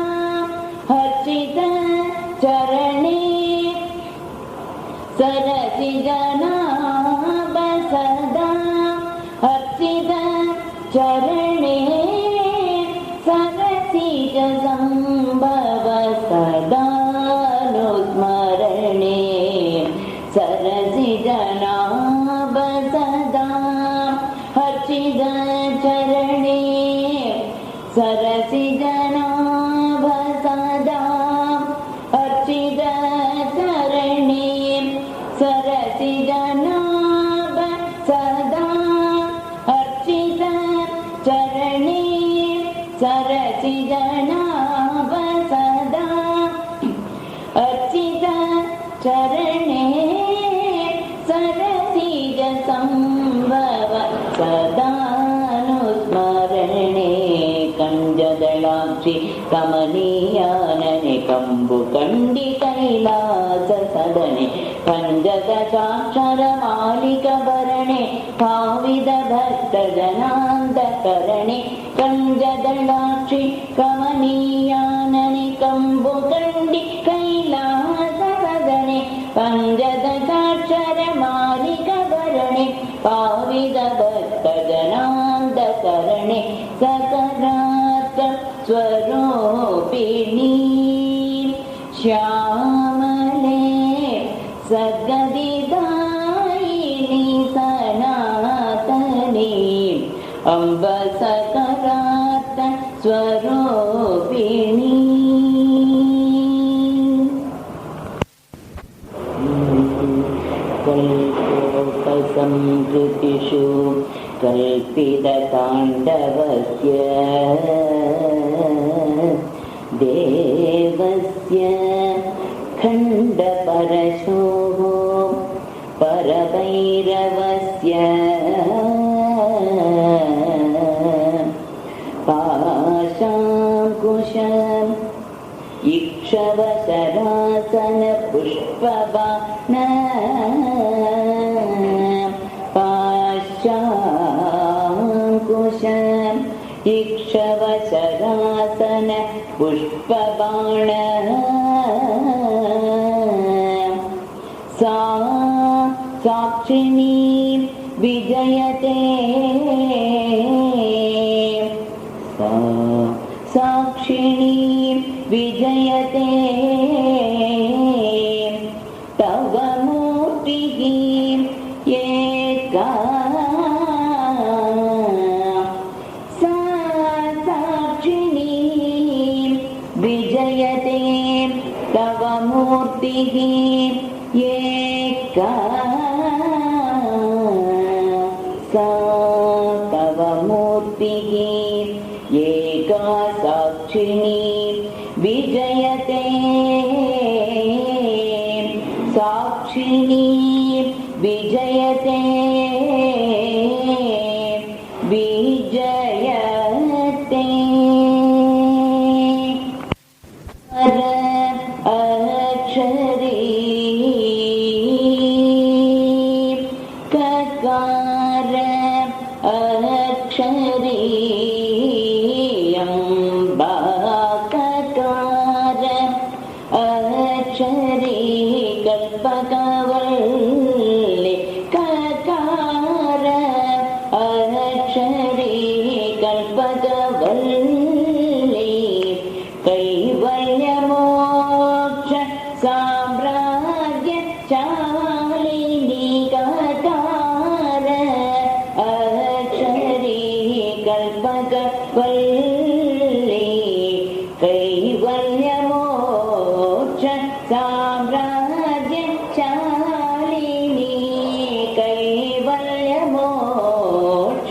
अर्चित चरणे सरसिजनाभ सदा अर्चित चरणे सरसिज संभव सदा कनकगदाक्षि कमनीयानने कंबु कंडि कैलास सदने पंचदशाक्षरमालिकभरणे भाविद भक्त जनान्दकरणे कंजदलाक्षि कमनीयानने कंबु कंडि कैलास सदने पंचदशाक्षरमालिकभरणे भाविद भक्त जनान्दकरणे सकरार्थ स्वरूपिणी श्यामले सद्गतिदायिनी सनातनी अम्ब सकरार्थ स्वरूपिणी कल्पोपसंहृतिषु कल्पितताण्डवस्य देवस्य खण्डपरशोः परभैरवस्य पाशाङ्कुश इक्षवशरासन पुष्पबाण पाशाङ्कुश इक्षवशरासन पुष्पबाण सा साक्षिणी विजयते सा साक्षिणी विजयते तव मूर्तिः एका सा साक्षिणी विजयते तव मूर्तिः एका सा तव मूर्तिः एका साक्षिणी विजयते साक्षिणी विजयते विजयते अक्षरी ककार अक्षरी अम्बा ककार अक्षरी कल्पकवल्ली ककार अक्षरी कल्पकवल्ली कैवल्यमोक्ष साम्राज्य चालिनी ककार अक्षरी कल्पकवल्ली कैवल्यमोक्ष साम्राज्य चालिनी कैवल्यमोक्ष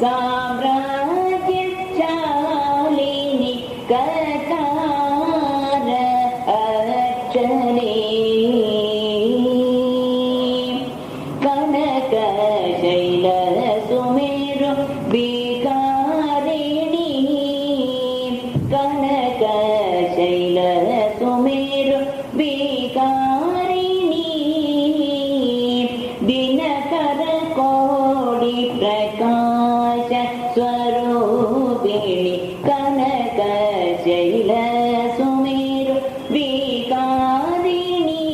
साम्राज्य चालिनी ककार अक्षरी कनक शैल सुमेरु विकारिणी कनक शैल सुमेरु विकारिणी दिनकर कोटि प्रकाश स्वरूपिणी कनक शैल सुमेरु विकारिणी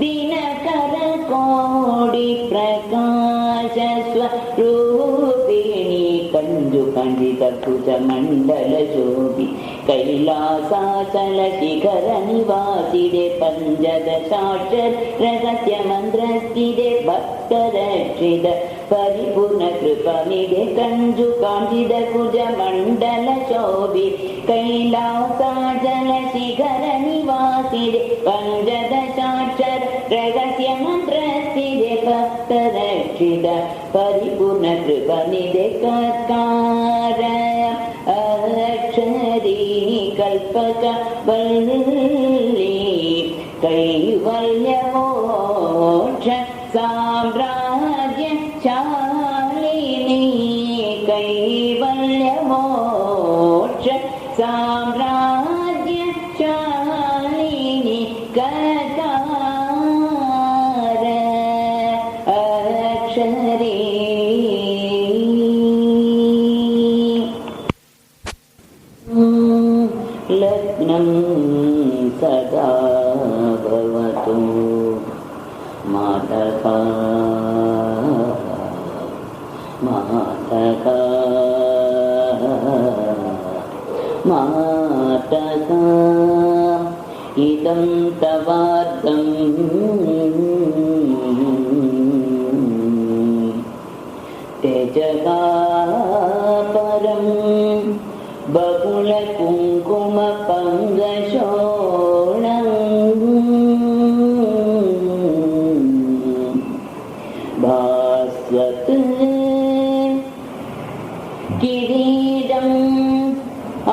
दिनकर कोटि प्रकाश स्वरूपिणी कंजु कंडित भुज मंडल शोभि कैलासाचल शिखर निवासिदे पंचदशाक्षर रहस्य मंत्रस्थिदे भक्त रक्षित परिपूर्ण कृपनिदे कंजु कांचिद कुज मंडल शोभि कैलासाचल शिखर निवासिदे पंचदशाक्षर रहस्य मंत्रस्थिदे भक्त रक्षित परिपूर्ण कृपनिदे ककार अक्षरी कल्पकवल्ली कैवल्यमोक्ष साम्राज्य चालिनी कैवल्यमोक्ष लग्नं सदा भवतु मातका मातका मातका इदं तवार्तं तेजगा परं बहुलकुङ्कुमपङ्गशोणं भास्वत् किरीटम्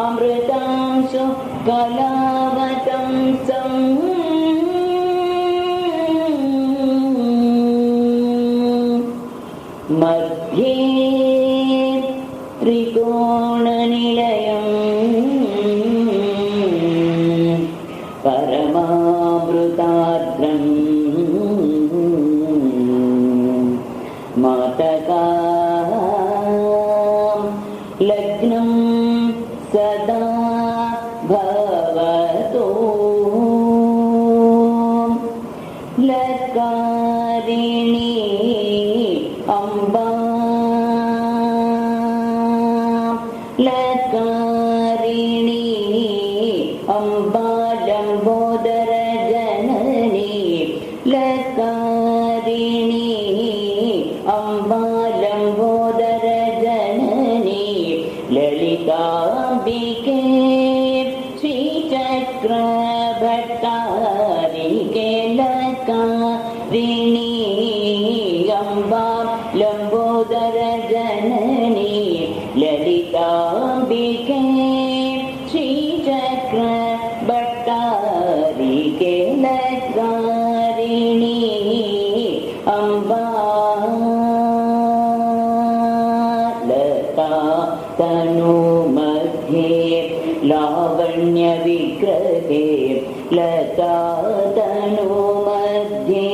अमृतांशु कलावतंसं मध्ये त्रिकोणनिलयं परमामृतार्द्रं मातका लग्नं सदा भवतु लकारिणी अम्बा लकारिणी अम्बा लम्बोदर जननी लकारिणी अम्बा लम्बोदर जननी ललिताम्बिके श्रीचक्रभट्टारिके लकारिणी अम्बा लम्बोदर जननी ललिताम्बिके श्रीचक्रभट्टारिके लकारिणी अम्बा लता तनु मध्ये लावण्य विग्रहे लता तनु मध्ये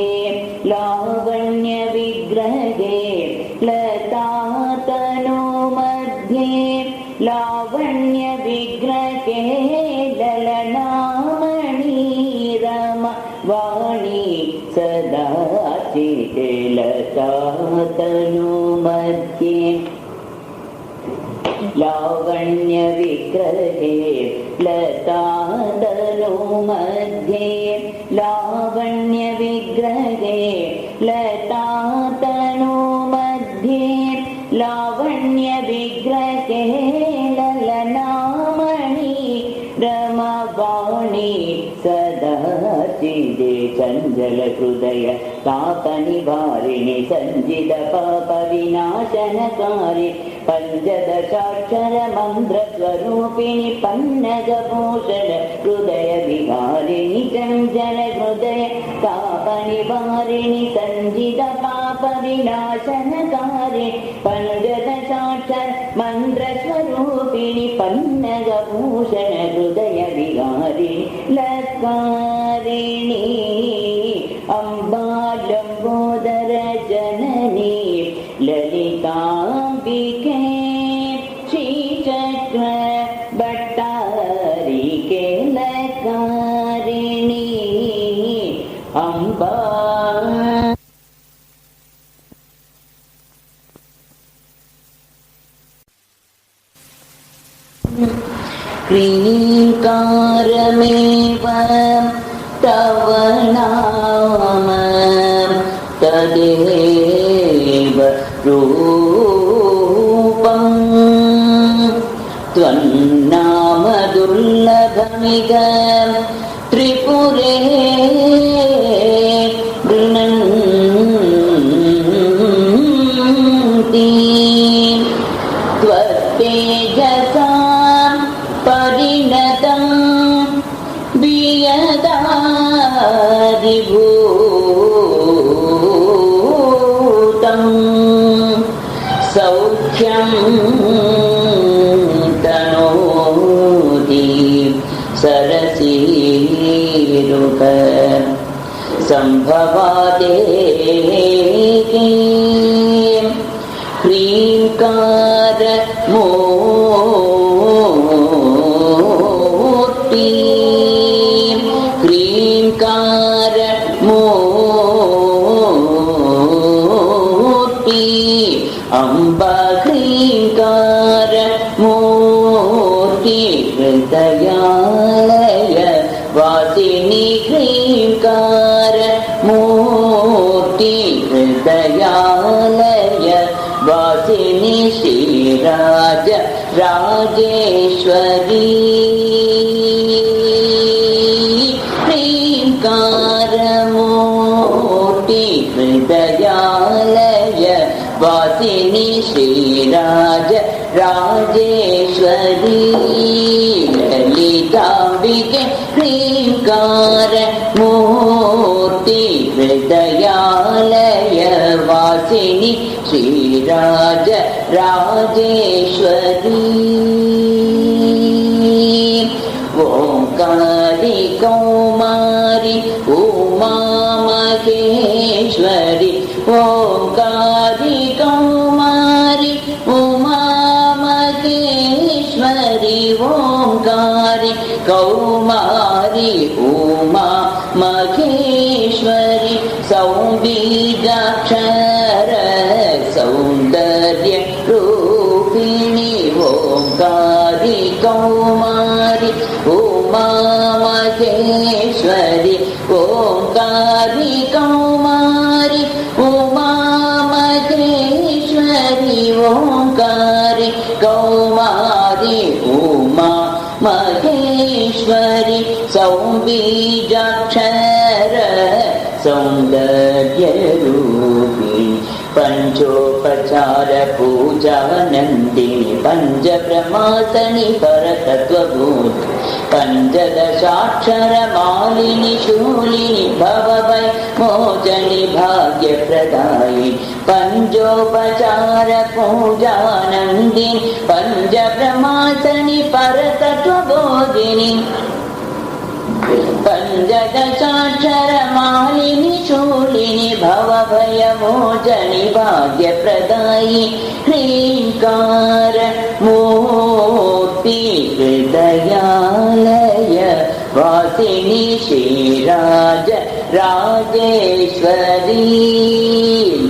लावण्य विग्रहे लता तनु मध्ये लावण्य विग्रहे ललनामणि रमवाणी सदा चिते लता तनु मध्ये लावण्य विग्रहे लता तनु मध्ये लावण्य विग्रहे लता तनु मध्ये लावण्य विग्रहे ललनामणि रमवाणी सदा चिदे चञ्चल हृदय तापनिवारिणि सञ्जित पाप विनाशनकारि पञ्चदशाक्षर मन्त्रस्वरूपिणि पन्नगभूषण हृदय विहारिणि चञ्चल हृदय तापनिवारिणि सञ्जित पाप विनाशनकारि पञ्चदशाक्षर मन्त्रस्वरूपिणि पन्नगभूषण हृदय विहारिणि लकारिणी अम्बा लम्बोदर जननी ललिताम्बिके श्रीचक्रभट्टारिके लकारिणी अम्बा क्रीङ्कारमेव तव नाम तदेव रूपम् त्वन्नाम दुर्लभमिग त्रिपुरे गृह्णन्ति त्वत्तेजसा परिणतं वियदादिभूतं सौख्यं तनोति सरसीरुह सम्भवादे ह्रीङ्कार मूर्ति ह्रीङ्कार मूर्ति अम्बा ह्रीङ्कार मूर्ति हृदयालय वासिनी ह्रीङ्कार मूर्ति हृदयालय वासिनी श्रीराज राजेश्वरी ह्रीङ्कार मूर्ति हृदयालय वासिनी श्रीराज राजेश्वरी ललिताम्बिके ह्रीङ्कार मूर्ति हृदयालय वासिनी श्रीराज राजेश्वरी ओंकारी कौमारी उमा महेश्वरी ओंकारी कौमारी उमा महेश्वरी ओंकारी कौमारी उमा महेश्वरी सौबीजाक्षर सौंदर्य रूपिणी ओंकारी कौमारी उमा महेश्वरी ओंकारी कौमारी उमा महेश्वरी ओंकारी कौमारी उमा महेश्वरी सौबीजाक्षर सौंदर्य रूपिणी पंचोपचार पूजा नंदिनी पंच ब्रह्मासनी परतत्वभूत पंचदशाक्षर मालिनी शूलिनी भवभय मोचनी भाग्यप्रदायिनी पंचोपचार पूजा नंदिनी पंच ब्रह्मासनी परतत्वबोधिनी पंचदशाक्षर मालिनी शूलिनी भवभयमोचनी भाग्यप्रदायिनी ह्रीङ्कार मूर्ति हृदयालय वासिनी श्रीराज राजेश्वरी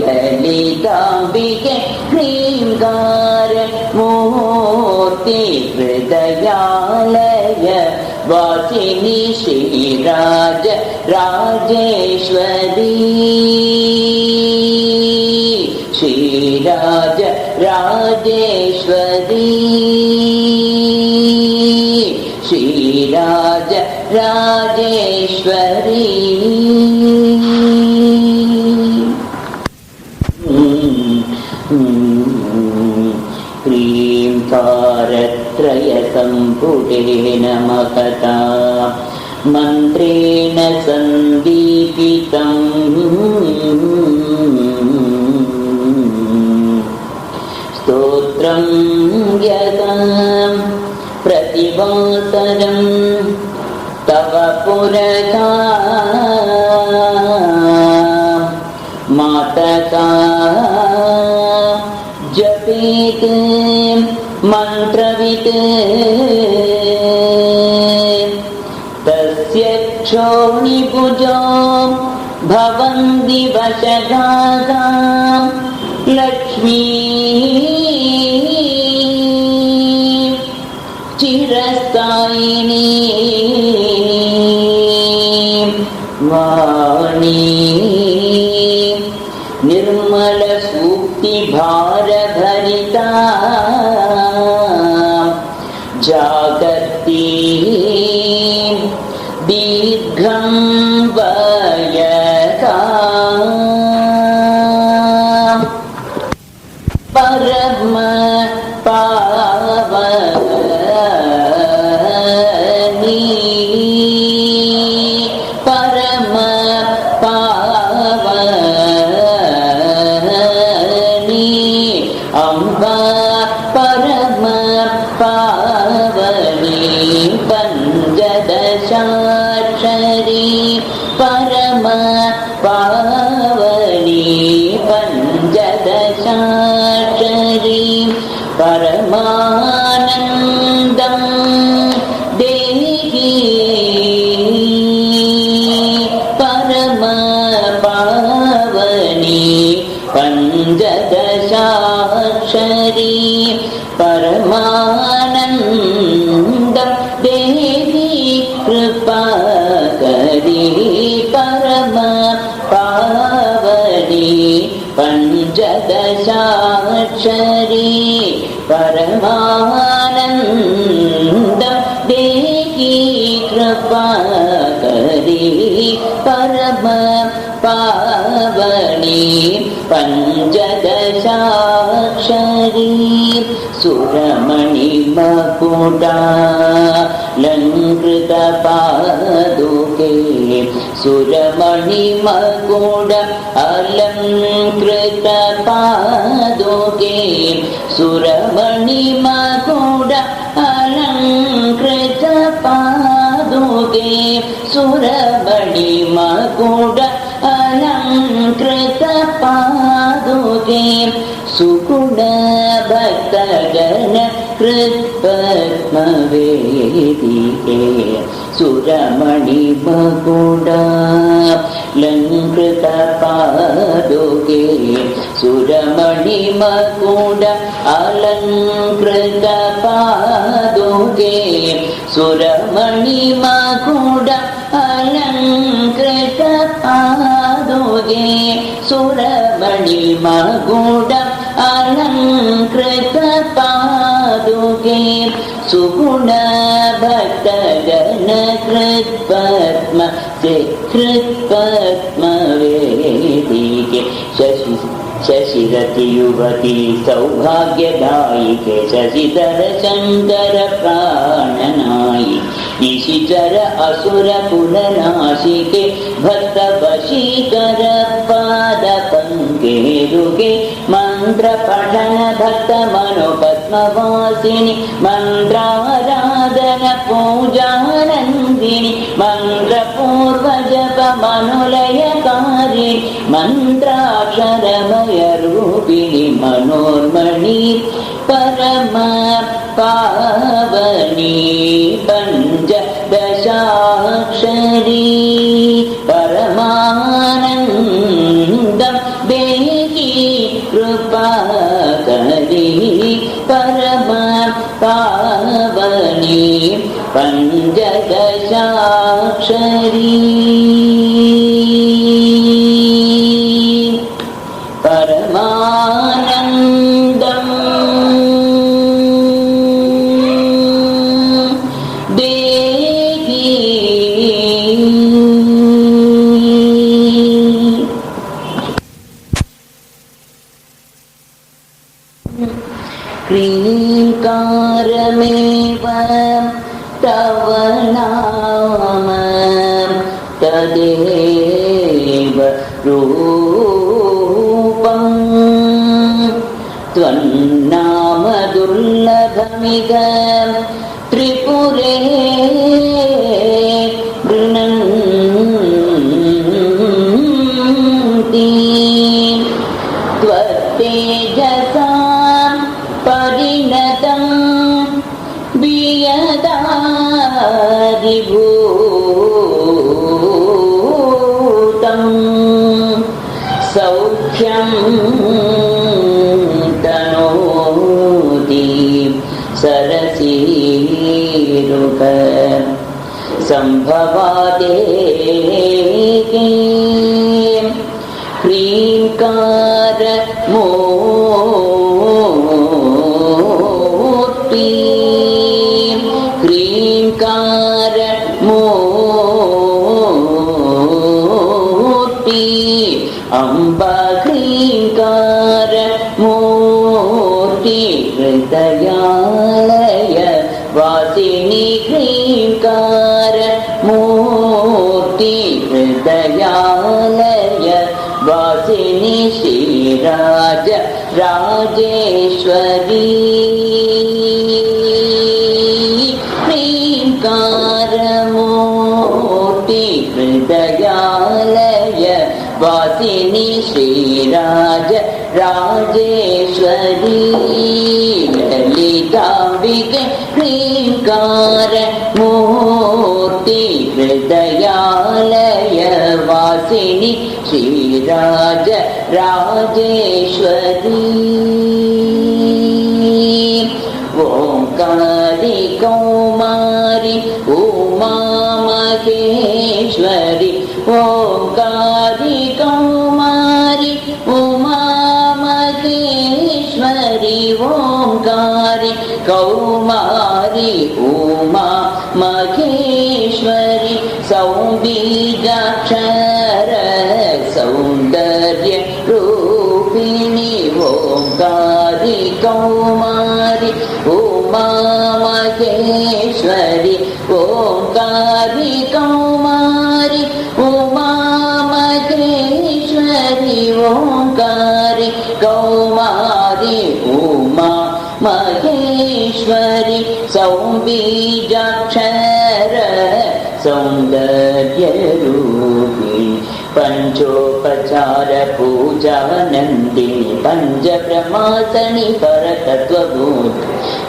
ललिताम्बिके ह्रीङ्कार मूर्ति हृदयालय वासिनी श्रीराज राजेश्वरी श्रीराज राजेश्वरी श्रीराज राजेश्वरी ह्रीङ्कारत्रयसम्पुटेन महता मन्त्रेण सन्दीपितम् स्तोत्रं यदा प्रतिवासरं तव पुरता मातका जपेत् मन्त्रवित् तस्य क्षोणिभुजो भवन्ति वशगागा लक्ष्मी चिरस्थायिनी वाणी निर्मलसूक्तिभारभरिता जागर्ति दीर्घं वयका परम पावनी परम पावनी अम्बा परम पावनी पंचदशाक्षरी परम पावनी पंचदशाक्षरी परमानन्दं देहि कृपा करी परम पावनी पंचदशाक्षरी परमानंद देही कृपा करी परम पावनी पंचदशाक्षरी सुरमणि मकुटालंकृत पादुके सुरमणि मकुट अलंकृत पादुके सुरमणि मकुट अलंकृत पादुके सुरमणि मकुट अलंकृत पादुके सुगुण भक्तजन कृत्पद्मवेदिके सुरमणि मकुट अलंकृत पादुके सुरमणि मकुट अलंकृत पादुके सुरमणि मकुट अलंकृत पादुके सुरमणि मकुट अलंकृत पादुके सुगुण भक्तजन कृत्पद्मवेदिके शशिरति युवती सौभाग्यदायिके शशिधर शंकर प्राणनायि निशिचर असुर कुलनाशिके भक्त वशीकर पाद पंकेरुके मंत्र पठन भक्त मनो पद्मवासिनी मंत्राराधन पूजानंदिनी मंत्र पूर्व जप मनोलयकारी मंत्राक्षरमय रूपिणी मनोर्मणि परम पावनी पंचदशाक्षरी परमानंदं देहि कृपा करी परम पावनी पंचदशाक्षरी परमानंदं देहि क्रींकारमेव तव नाम तदेव रूपं त्वन्नाम दुर्लभमिह त्रिपुरे गृह्णन्ति त्वत्तेजसा परिणतं वियदादिभूतं सौख्यं तनोति सरसीरुह संभवादेके ह्रींकार मूर्ति ह्रींकार मूर्ति अम्बा ह्रींकार मूर्ति हृदयालय वासिनी ह्रींकार मूर्ति हृदयालय वासिनी श्रीराज राजेश्वरी ह्रींकार मूर्ति हृदयालय वासिनी श्रीराज राजेश्वरी ललितांबिके ह्रींकार मूर्ति हृदयालय वासिनी श्रीराज राजेश्वरी ओंकारी कौमारी उमा कौमारी उमा महेश्वरी सौबीजाक्षर सौंदर्य रूपिणी ओंकारी कौमारी उमा महेश्वरी ओंकारी कौमारी उमा महेश्वरी ओंकारी कौमारी उमा महेश्वरी सौबीजाक्षर सौंदर्य रूपिणी पंचोपचार पूजा नंदिनी पंच ब्रह्मासनी परतत्वभूत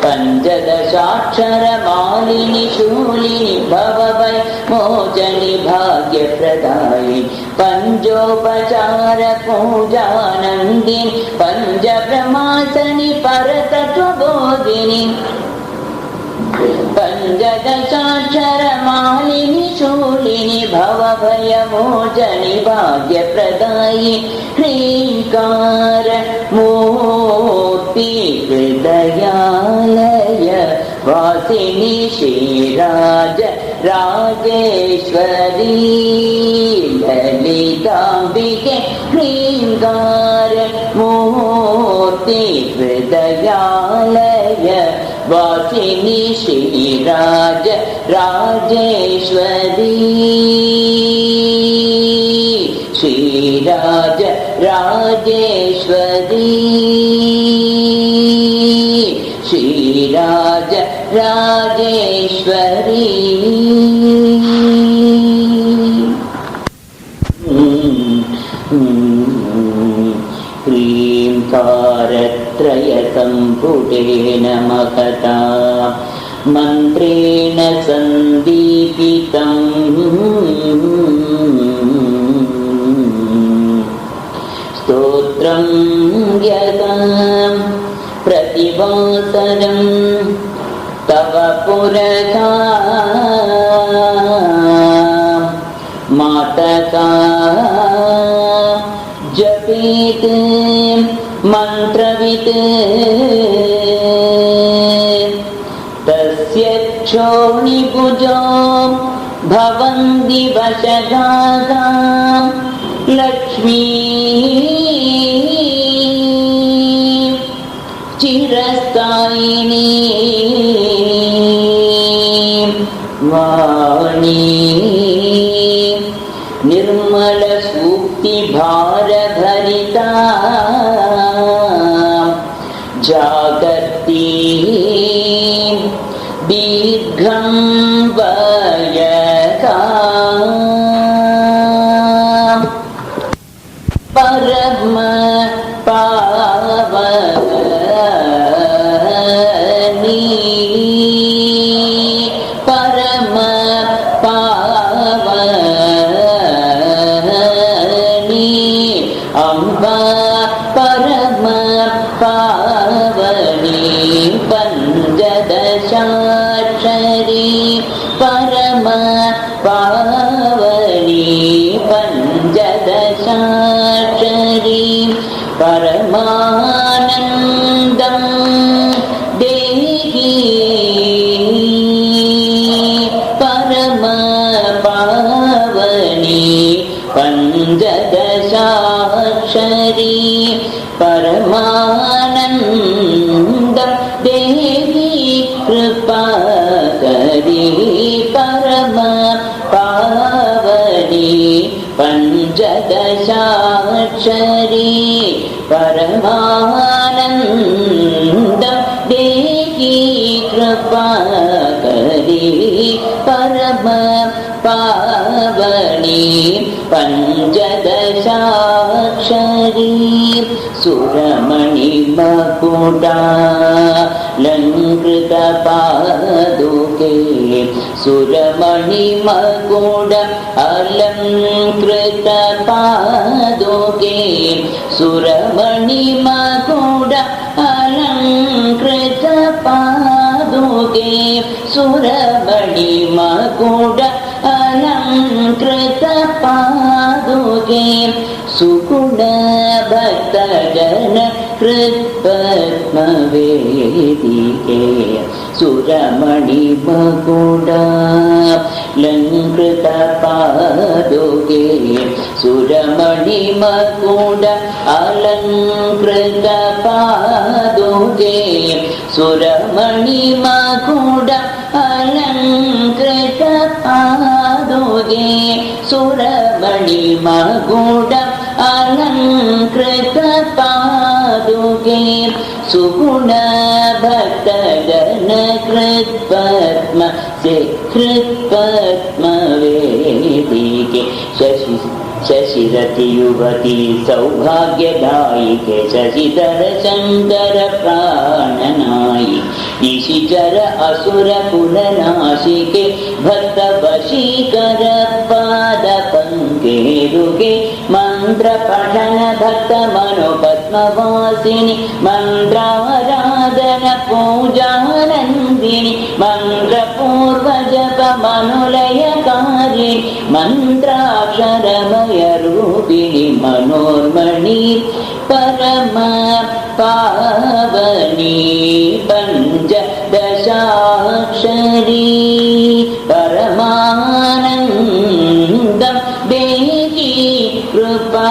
पंचदशाक्षर मालिनी शूलिनी भवभय मोचनी भाग्यप्रदायिनी पंचोपचार पूजा नंदिनी पंच ब्रह्मासनी परतत्वबोधिनी पंचदशाक्षर मालिनी शूलिनी भवभयमोचनी भाग्यप्रदायिनी ह्रींकार मूर्ति हृदयालय वासिनी श्रीराज राजेश्वरी ललितांबिके ह्रींकार मूर्ति हृदयालय वासिनी श्रीराज राजेश्वरी श्रीराज राजेश्वरी श्रीराज राजेश्वरी ह्रींकारत्रयसम्पुटेन महता मन्त्रेण सन्दीपितम् स्तोत्रं यदा प्रतिवासरं तव पुरता मातका जपेत् मन्त्रवित् तस्य क्षोणिभुजो भवन्ति वशगागा लक्ष्मी चिरस्थायिनी वाणी निर्मलसूक्तिभारभरिता जागर्ति दीर्घं वयका परम पावनी परम पावनी अम्बा परम पावनी पंचदशाक्षरी परम पावनी पंचदशाक्षरी परमानन्दं देहि परम पावनी पंचदशाक्षरी परमानन्दं देहि कृपाकरी परम पावनी पंचदशाक्षरी परमानन्दं देहि कृपाकरी परम पावनी पंचदशाक्षरी सुरमणिमकुटालङ्कृतपादुके सुरमणिमकुट अलङ्कृतपादुके सुरमणिमकुट अलङ्कृतपादुके सुरमणिमकुट अलङ्कृतपादुके सुगुण भक्तजन कृत्पद्मवेदिके सुरमणिमकुडालङ्कृतपादुके सुरमणिमकुड अलङ्कृतपादुके सुरमणिमकुड अलङ्कृतपादुके सुरमणिमकुड अलङ्कृतपादुके सुगुणभक्तगण कृत्पद्म कृत्पद्मवेदिके शशिरति युवती सौभाग्यदायिके शशिधर शङ्कर प्राणनायि निशिचर असुर कुलनाशिके भक्तवशीकर पादपङ्केरुके मन्त्रपठन भक्त मनोपद्मवासिनि मन्त्राराधन पूजानन्दिनि मन्त्रपूर्वजप मनुलयकारिणि मन्त्राक्षरमय रूपिणि मनोर्मणि परम पावनी पञ्चदशाक्षरी परमानन्दं देहि कृपा